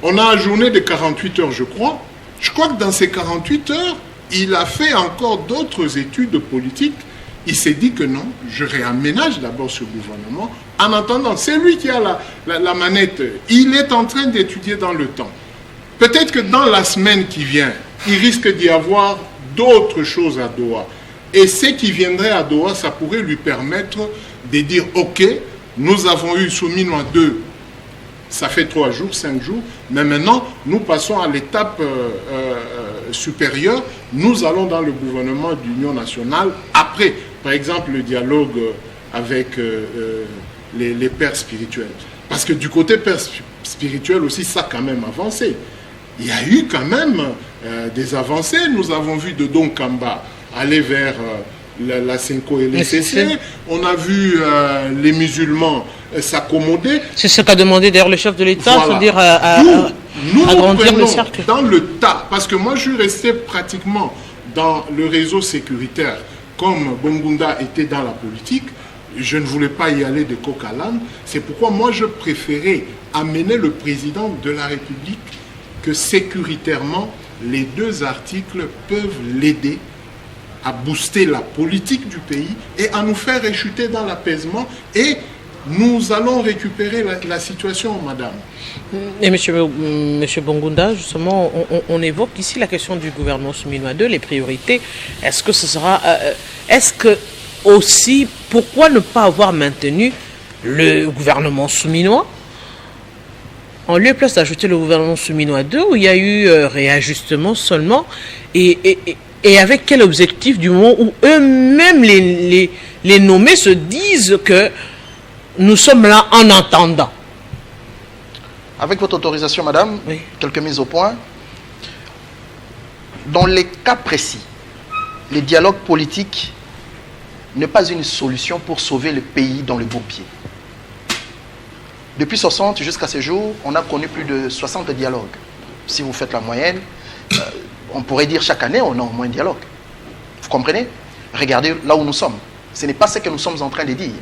on a ajourné de 48 heures, je crois. Je crois que dans ces 48 heures, il a fait encore d'autres études politiques. Il s'est dit que non, je réaménage d'abord ce gouvernement. En attendant, c'est lui qui a la manette. Il est en train d'étudier dans le temps. Peut-être que dans la semaine qui vient, il risque d'y avoir d'autres choses à Doha. Et ce qui viendrait à Doha, ça pourrait lui permettre de dire, ok, nous avons eu Souminois 2, ça fait 3 jours, 5 jours, mais maintenant, nous passons à l'étape supérieure. Nous allons dans le gouvernement d'union nationale après, par exemple, le dialogue avec les pères spirituels. Parce que du côté père spirituel aussi, ça a quand même avancé. Il y a eu quand même des avancées. Nous avons vu de Don Kamba aller vers la Senko et les CC. On a vu les musulmans s'accommoder. C'est ce qu'a demandé d'ailleurs le chef de l'État, voilà. C'est-à-dire nous agrandir le cercle. Dans le tas, parce que moi je suis resté pratiquement dans le réseau sécuritaire, comme Bongunda était dans la politique, je ne voulais pas y aller de coq à l'âne. C'est pourquoi moi je préférais amener le président de la République que sécuritairement, les 2 articles peuvent l'aider à booster la politique du pays et à nous faire réchuter dans l'apaisement, et nous allons récupérer la situation, madame. Et monsieur Bongunda, justement, on évoque ici la question du gouvernement souminois 2, les priorités. Est-ce que ce sera... est-ce que aussi, pourquoi ne pas avoir maintenu le gouvernement souminois en lieu et place d'ajouter le gouvernement souminois 2, où il y a eu réajustement seulement, et avec quel objectif, du moment où eux-mêmes, les nommés, se disent que nous sommes là en attendant. Avec votre autorisation, madame, oui. Quelques mises au point. Dans les cas précis, le dialogue politique n'est pas une solution pour sauver le pays dans le bon pied. Depuis 60 jusqu'à ce jour, on a connu plus de 60 dialogues. Si vous faites la moyenne, on pourrait dire chaque année, on a au moins un dialogue. Vous comprenez? Regardez là où nous sommes. Ce n'est pas ce que nous sommes en train de dire.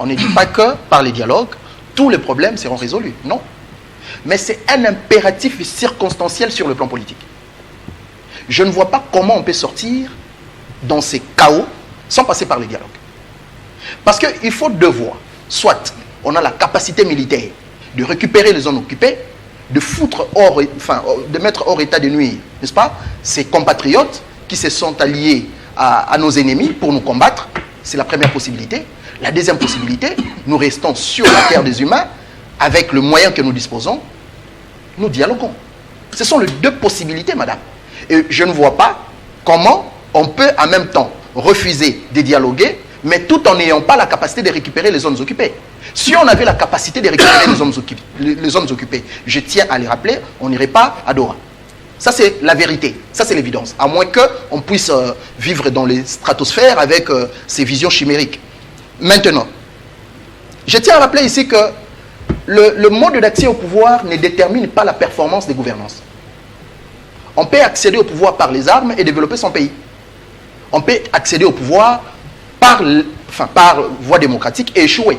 On ne dit pas que par les dialogues, tous les problèmes seront résolus. Non. Mais c'est un impératif circonstanciel sur le plan politique. Je ne vois pas comment on peut sortir dans ces chaos sans passer par les dialogues. Parce qu'il faut 2 voies. Soit on a la capacité militaire de récupérer les zones occupées, de mettre hors état de nuire, n'est-ce pas, ces compatriotes qui se sont alliés à nos ennemis pour nous combattre. C'est la première possibilité. La deuxième possibilité, nous restons sur la terre des humains, avec le moyen que nous disposons, nous dialoguons. Ce sont les 2 possibilités, madame. Et je ne vois pas comment on peut en même temps refuser de dialoguer, mais tout en n'ayant pas la capacité de récupérer les zones occupées. Si on avait la capacité de récupérer les zones occupées, je tiens à les rappeler, on n'irait pas à Doha. Ça, c'est la vérité. Ça, c'est l'évidence. À moins qu'on puisse vivre dans les stratosphères avec ces visions chimériques. Maintenant, je tiens à rappeler ici que le mode d'accès au pouvoir ne détermine pas la performance des gouvernances. On peut accéder au pouvoir par les armes et développer son pays. On peut accéder au pouvoir par voie démocratique et échouer.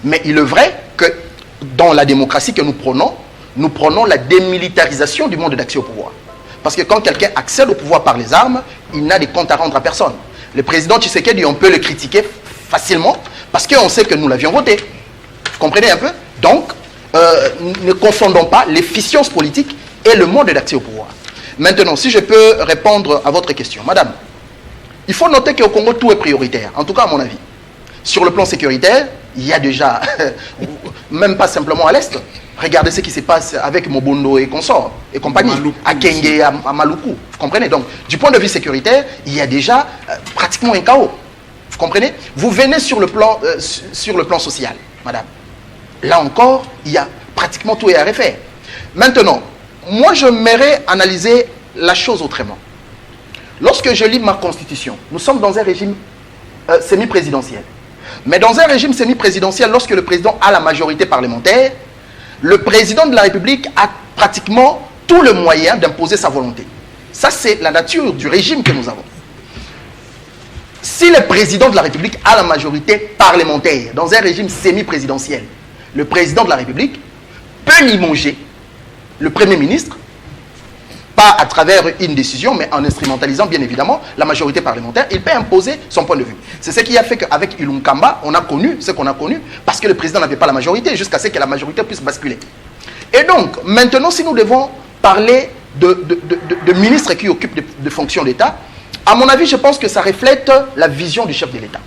Mais il est vrai que dans la démocratie que nous prenons la démilitarisation du monde d'accès au pouvoir. Parce que quand quelqu'un accède au pouvoir par les armes, il n'a de compte à rendre à personne. Le président Tshisekedi, on peut le critiquer facilement parce qu'on sait que nous l'avions voté. Vous comprenez un peu? Donc, ne confondons pas l'efficience politique et le monde d'accès au pouvoir. Maintenant, si je peux répondre à votre question. Madame, il faut noter qu'au Congo, tout est prioritaire, en tout cas à mon avis. Sur le plan sécuritaire, il y a déjà, même pas simplement à l'Est, regardez ce qui se passe avec Mobondo et consorts et compagnie, à Kenge, à Maluku. Vous comprenez? Donc, du point de vue sécuritaire, il y a déjà pratiquement un chaos. Vous comprenez? Vous venez sur le plan social, madame. là encore, il y a pratiquement tout à refaire. Maintenant, moi, j'aimerais analyser la chose autrement. Lorsque je lis ma constitution, nous sommes dans un régime semi-présidentiel. Mais dans un régime semi-présidentiel, lorsque le président a la majorité parlementaire, le président de la République a pratiquement tout le moyen d'imposer sa volonté. Ça, c'est la nature du régime que nous avons. Si le président de la République a la majorité parlementaire dans un régime semi-présidentiel, le président de la République peut limoger le Premier ministre, pas à travers une décision, mais en instrumentalisant bien évidemment la majorité parlementaire, il peut imposer son point de vue. C'est ce qui a fait qu'avec Ilunga Kamba, on a connu ce qu'on a connu, parce que le président n'avait pas la majorité, jusqu'à ce que la majorité puisse basculer. Et donc, maintenant, si nous devons parler de ministres qui occupent des fonctions d'État, à mon avis, je pense que ça reflète la vision du chef de l'État.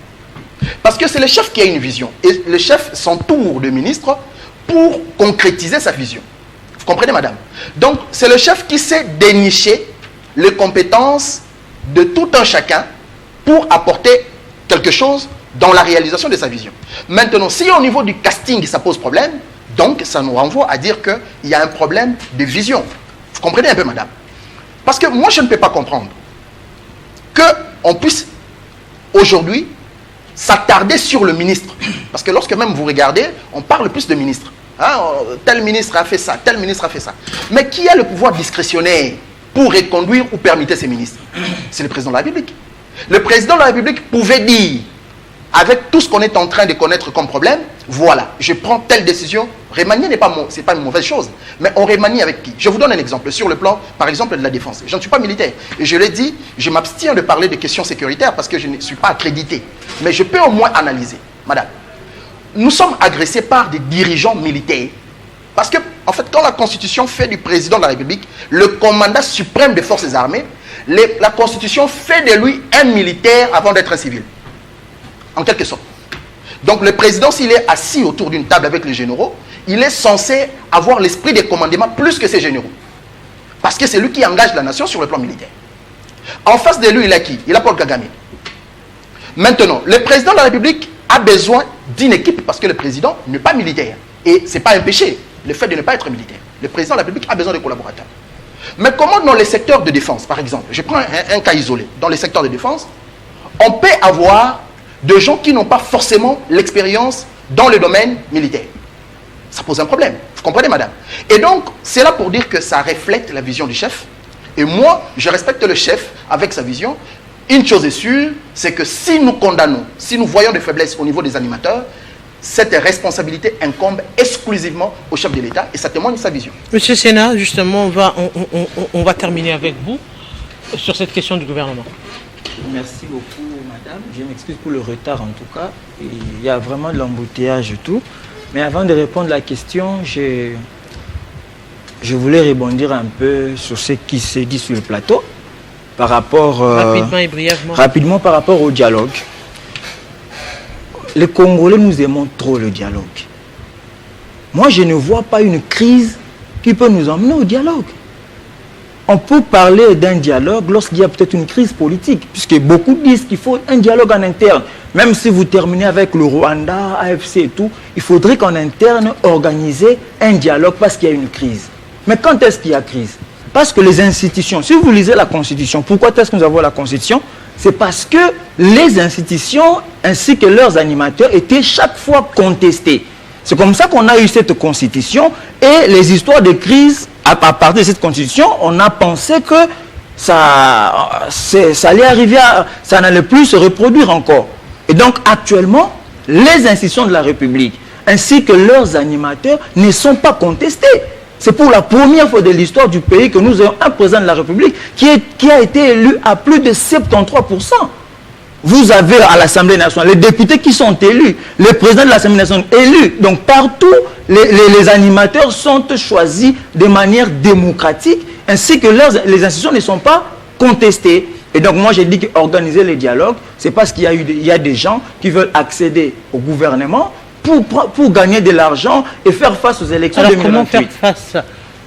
Parce que c'est le chef qui a une vision, et le chef s'entoure de ministres pour concrétiser sa vision. Vous comprenez, madame? Donc, c'est le chef qui sait dénicher les compétences de tout un chacun pour apporter quelque chose dans la réalisation de sa vision. Maintenant, si au niveau du casting, ça pose problème, donc ça nous renvoie à dire qu'il y a un problème de vision. Vous comprenez un peu, madame? Parce que moi, je ne peux pas comprendre qu'on puisse aujourd'hui s'attarder sur le ministre. Parce que lorsque même vous regardez, on parle plus de ministre. Hein, tel ministre a fait ça, tel ministre a fait ça. Mais qui a le pouvoir discrétionnaire pour reconduire ou permettre ces ministres? C'est le président de la République. Le président de la République pouvait dire, avec tout ce qu'on est en train de connaître comme problème, voilà, je prends telle décision. Remanier c'est pas une mauvaise chose. Mais on remanie avec qui? Je vous donne un exemple. Sur le plan, par exemple, de la défense. Je ne suis pas militaire. Et je l'ai dit, je m'abstiens de parler de questions sécuritaires parce que je ne suis pas accrédité. Mais je peux au moins analyser. Madame, nous sommes agressés par des dirigeants militaires. Parce que, en fait, quand la Constitution fait du président de la République le commandant suprême des forces armées, la Constitution fait de lui un militaire avant d'être un civil. En quelque sorte. Donc le président, s'il est assis autour d'une table avec les généraux, il est censé avoir l'esprit des commandements plus que ses généraux. Parce que c'est lui qui engage la nation sur le plan militaire. En face de lui, il a qui? Il a Paul Kagame. Maintenant, le président de la République a besoin d'une équipe parce que le président n'est pas militaire. Et ce n'est pas un péché, le fait de ne pas être militaire. Le président de la République a besoin de collaborateurs. Mais comment dans les secteurs de défense, par exemple, je prends un cas isolé, dans les secteurs de défense, on peut avoir de gens qui n'ont pas forcément l'expérience dans le domaine militaire. Ça pose un problème. Vous comprenez, madame? Et donc, c'est là pour dire que ça reflète la vision du chef. Et moi, je respecte le chef avec sa vision. Une chose est sûre, c'est que si nous condamnons, si nous voyons des faiblesses au niveau des animateurs, cette responsabilité incombe exclusivement au chef de l'État et ça témoigne de sa vision. Monsieur Sénat, justement, on va terminer avec vous sur cette question du gouvernement. Merci beaucoup, madame. Je m'excuse pour le retard, en tout cas. Il y a vraiment de l'embouteillage et tout. Mais avant de répondre à la question, je voulais rebondir un peu sur ce qui s'est dit sur le plateau par rapport... rapidement et brièvement. Rapidement par rapport au dialogue. Les Congolais nous aimons trop le dialogue. Moi, je ne vois pas une crise qui peut nous emmener au dialogue. On peut parler d'un dialogue lorsqu'il y a peut-être une crise politique, puisque beaucoup disent qu'il faut un dialogue en interne. Même si vous terminez avec le Rwanda, AFC et tout, il faudrait qu'en interne, organiser un dialogue parce qu'il y a une crise. Mais quand est-ce qu'il y a crise? Parce que les institutions, si vous lisez la Constitution, pourquoi est-ce que nous avons la Constitution? C'est parce que les institutions ainsi que leurs animateurs étaient chaque fois contestés. C'est comme ça qu'on a eu cette Constitution et les histoires de crise, à partir de cette Constitution, on a pensé que ça allait arriver, ça n'allait plus se reproduire encore. Et donc actuellement, les institutions de la République ainsi que leurs animateurs ne sont pas contestés. C'est pour la première fois de l'histoire du pays que nous avons un président de la République qui a été élu à plus de 73%. Vous avez à l'Assemblée nationale les députés qui sont élus, le président de l'Assemblée nationale élu. Donc partout, les animateurs sont choisis de manière démocratique, ainsi que les institutions ne sont pas contestées. Et donc moi j'ai dit qu'organiser les dialogues, c'est parce qu'il y a des gens qui veulent accéder au gouvernement pour gagner de l'argent et faire face aux élections 2028. Comment faire face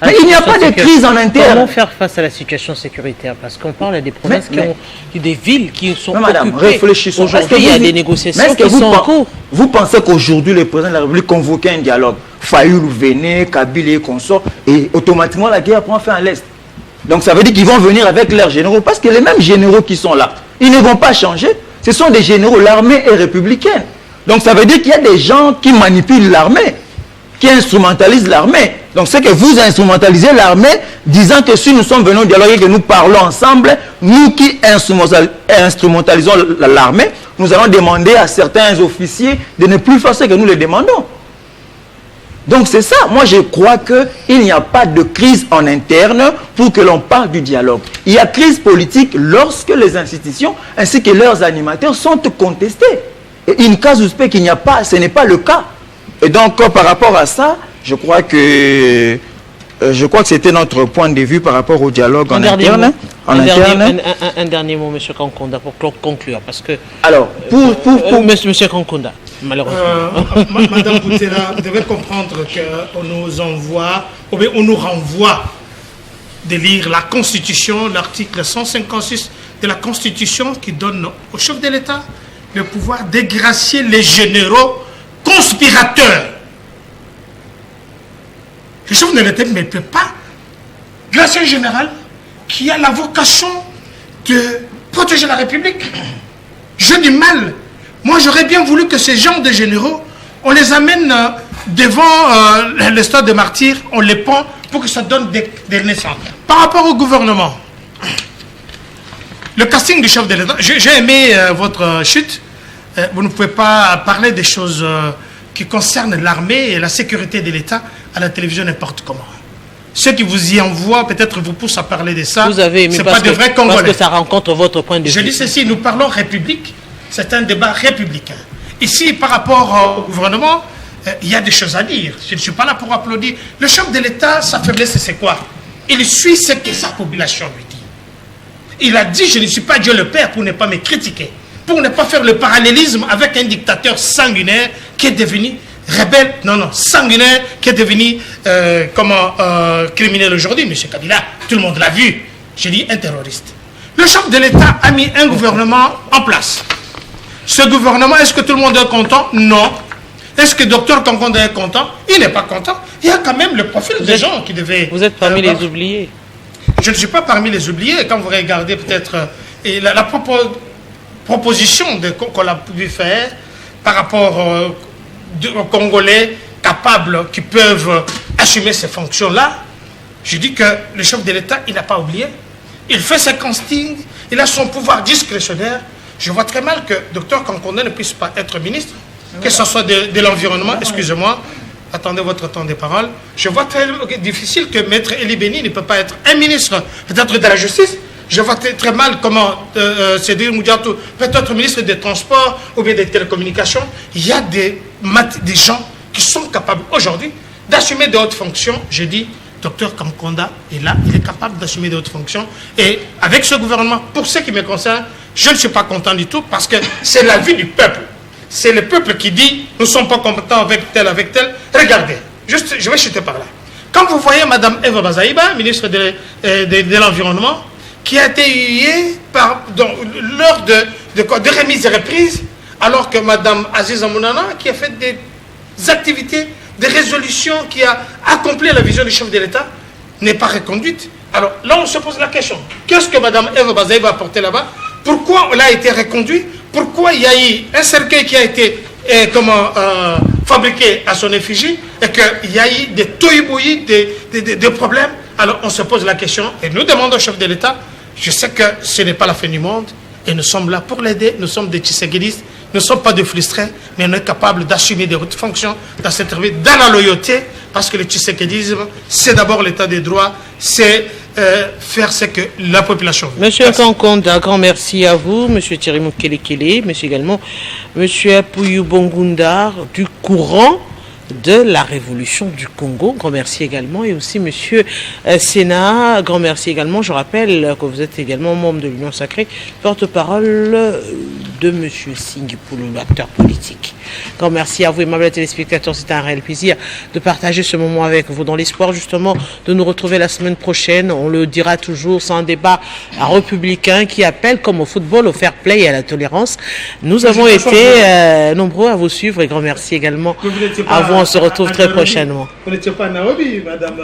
Mais il n'y a pas de crise en interne. Comment faire face à la situation sécuritaire? Parce qu'on parle des provinces des villes qui sont madame, occupées. Réfléchissons. Aujourd'hui, il y a des négociations qui sont en cours. Vous pensez qu'aujourd'hui, le président de la République convoquait un dialogue? Fayoulou venait, Kabila et consorts, et automatiquement la guerre prend fin à l'Est. Donc ça veut dire qu'ils vont venir avec leurs généraux, parce que les mêmes généraux qui sont là, ils ne vont pas changer. Ce sont des généraux, l'armée est républicaine. Donc ça veut dire qu'il y a des gens qui manipulent l'armée, qui instrumentalisent l'armée. Donc c'est que vous instrumentalisez l'armée, disant que si nous sommes venus au dialogue et que nous parlons ensemble, nous qui instrumentalisons l'armée, nous allons demander à certains officiers de ne plus faire ce que nous les demandons. Donc c'est ça. Moi je crois qu'il n'y a pas de crise en interne pour que l'on parle du dialogue. Il y a crise politique lorsque les institutions ainsi que leurs animateurs sont contestés. Et in casus spec, qu'il n'y a pas, ce n'est pas le cas. Et donc par rapport à ça, je crois que c'était notre point de vue par rapport au dialogue en interne. Un dernier mot, M. Kankonda, pour conclure. Parce que, alors, M. Kankonda, malheureusement. Madame Boutera, vous devez comprendre qu'on nous envoie, ou bien on nous renvoie de lire la Constitution, l'article 156 de la Constitution qui donne au chef de l'État le pouvoir dégracier les généraux conspirateurs. Le chef de l'État ne peut pas gracier un général qui a la vocation de protéger la République. J'ai du mal. Moi, j'aurais bien voulu que ces gens de généraux, on les amène devant le stade de martyrs, on les pend pour que ça donne des naissances. Par rapport au gouvernement, le casting du chef de l'État, j'ai aimé votre chute. Vous ne pouvez pas parler des choses qui concernent l'armée et la sécurité de l'État à la télévision n'importe comment. Ceux qui vous y envoient peut-être vous poussent à parler de ça. Vous avez aimé pas de vrais Congolais. Parce que ça rencontre votre point de vue. Je dis ceci, nous parlons République, c'est un débat républicain. Ici, par rapport au gouvernement, il y a des choses à dire. Je ne suis pas là pour applaudir. Le chef de l'État, sa faiblesse, c'est quoi? Il suit ce que sa population lui dit. Il a dit, je ne suis pas Dieu le Père pour ne pas me critiquer, pour ne pas faire le parallélisme avec un dictateur sanguinaire qui est devenu rebelle, sanguinaire, qui est devenu criminel aujourd'hui, M. Kabila. Tout le monde l'a vu. Je dis un terroriste. Le chef de l'État a mis un gouvernement en place. Ce gouvernement, est-ce que tout le monde est content? Non. Est-ce que Dr Kankonda est content? Il n'est pas content. Il y a quand même le profil des gens qui devaient... Vous êtes parmi les oubliés. Je ne suis pas parmi les oubliés. Quand vous regardez peut-être la proposition qu'on a pu faire par rapport aux Congolais capables qui peuvent assumer ces fonctions-là, je dis que le chef de l'État, il n'a pas oublié. Il fait ses castings, il a son pouvoir discrétionnaire. Je vois très mal que Dr Kankonda ne puisse pas être ministre, que ce soit de l'environnement, excusez-moi, attendez votre temps de parole. Je vois très difficile que Maître Eli Beni ne peut pas être un ministre, peut-être de la justice. Je vois très mal comment Cédric Moudiatou peut être ministre des Transports ou bien des Télécommunications. Il y a des gens qui sont capables aujourd'hui d'assumer de hautes fonctions. Je dis, Dr Kankonda est là, il est capable d'assumer de hautes fonctions. Et avec ce gouvernement, pour ce qui me concerne, je ne suis pas content du tout parce que c'est la vie du peuple. C'est le peuple qui dit, nous ne sommes pas compétents avec tel. Regardez, juste, je vais chuter par là. Quand vous voyez Mme Eva Bazaïba, ministre de l'Environnement, qui a été huée lors de remise et reprise, alors que Mme Aziza Mounana, qui a fait des activités, des résolutions, qui a accompli la vision du chef de l'État, n'est pas reconduite. Alors là, on se pose la question. Qu'est-ce que Mme Eva Bazaïba a apporté là-bas? Pourquoi elle a été reconduite? Pourquoi il y a eu un cercueil qui a été fabriqué à son effigie et qu'il y a eu des tohubouyis, des problèmes? Alors on se pose la question et nous demandons au chef de l'État. Je sais que ce n'est pas la fin du monde et nous sommes là pour l'aider. Nous sommes des Tshisekidistes, nous ne sommes pas des frustrés, mais on est capable d'assumer des hautes fonctions dans cette vie, dans la loyauté, parce que le Tshisekidisme, c'est d'abord l'état des droits, c'est faire ce que la population veut. Monsieur Kankonda, grand merci à vous. Monsieur Thierry Moukelekele, monsieur également, monsieur Apouyou Bongundar du courant de la Révolution du Congo. Grand merci également. Et aussi Monsieur Sénat, grand merci également. Je rappelle que vous êtes également membre de l'Union Sacrée, porte-parole de Monsieur Singh Poulou, acteur politique. Grand merci à vous, aimables téléspectateurs. C'est un réel plaisir de partager ce moment avec vous, dans l'espoir justement de nous retrouver la semaine prochaine. On le dira toujours, c'est un débat républicain qui appelle, comme au football, au fair play et à la tolérance. Nous avons été nombreux à vous suivre et grand merci également à vous. On se retrouve très prochainement. Vous n'étiez pas à Nairobi, madame.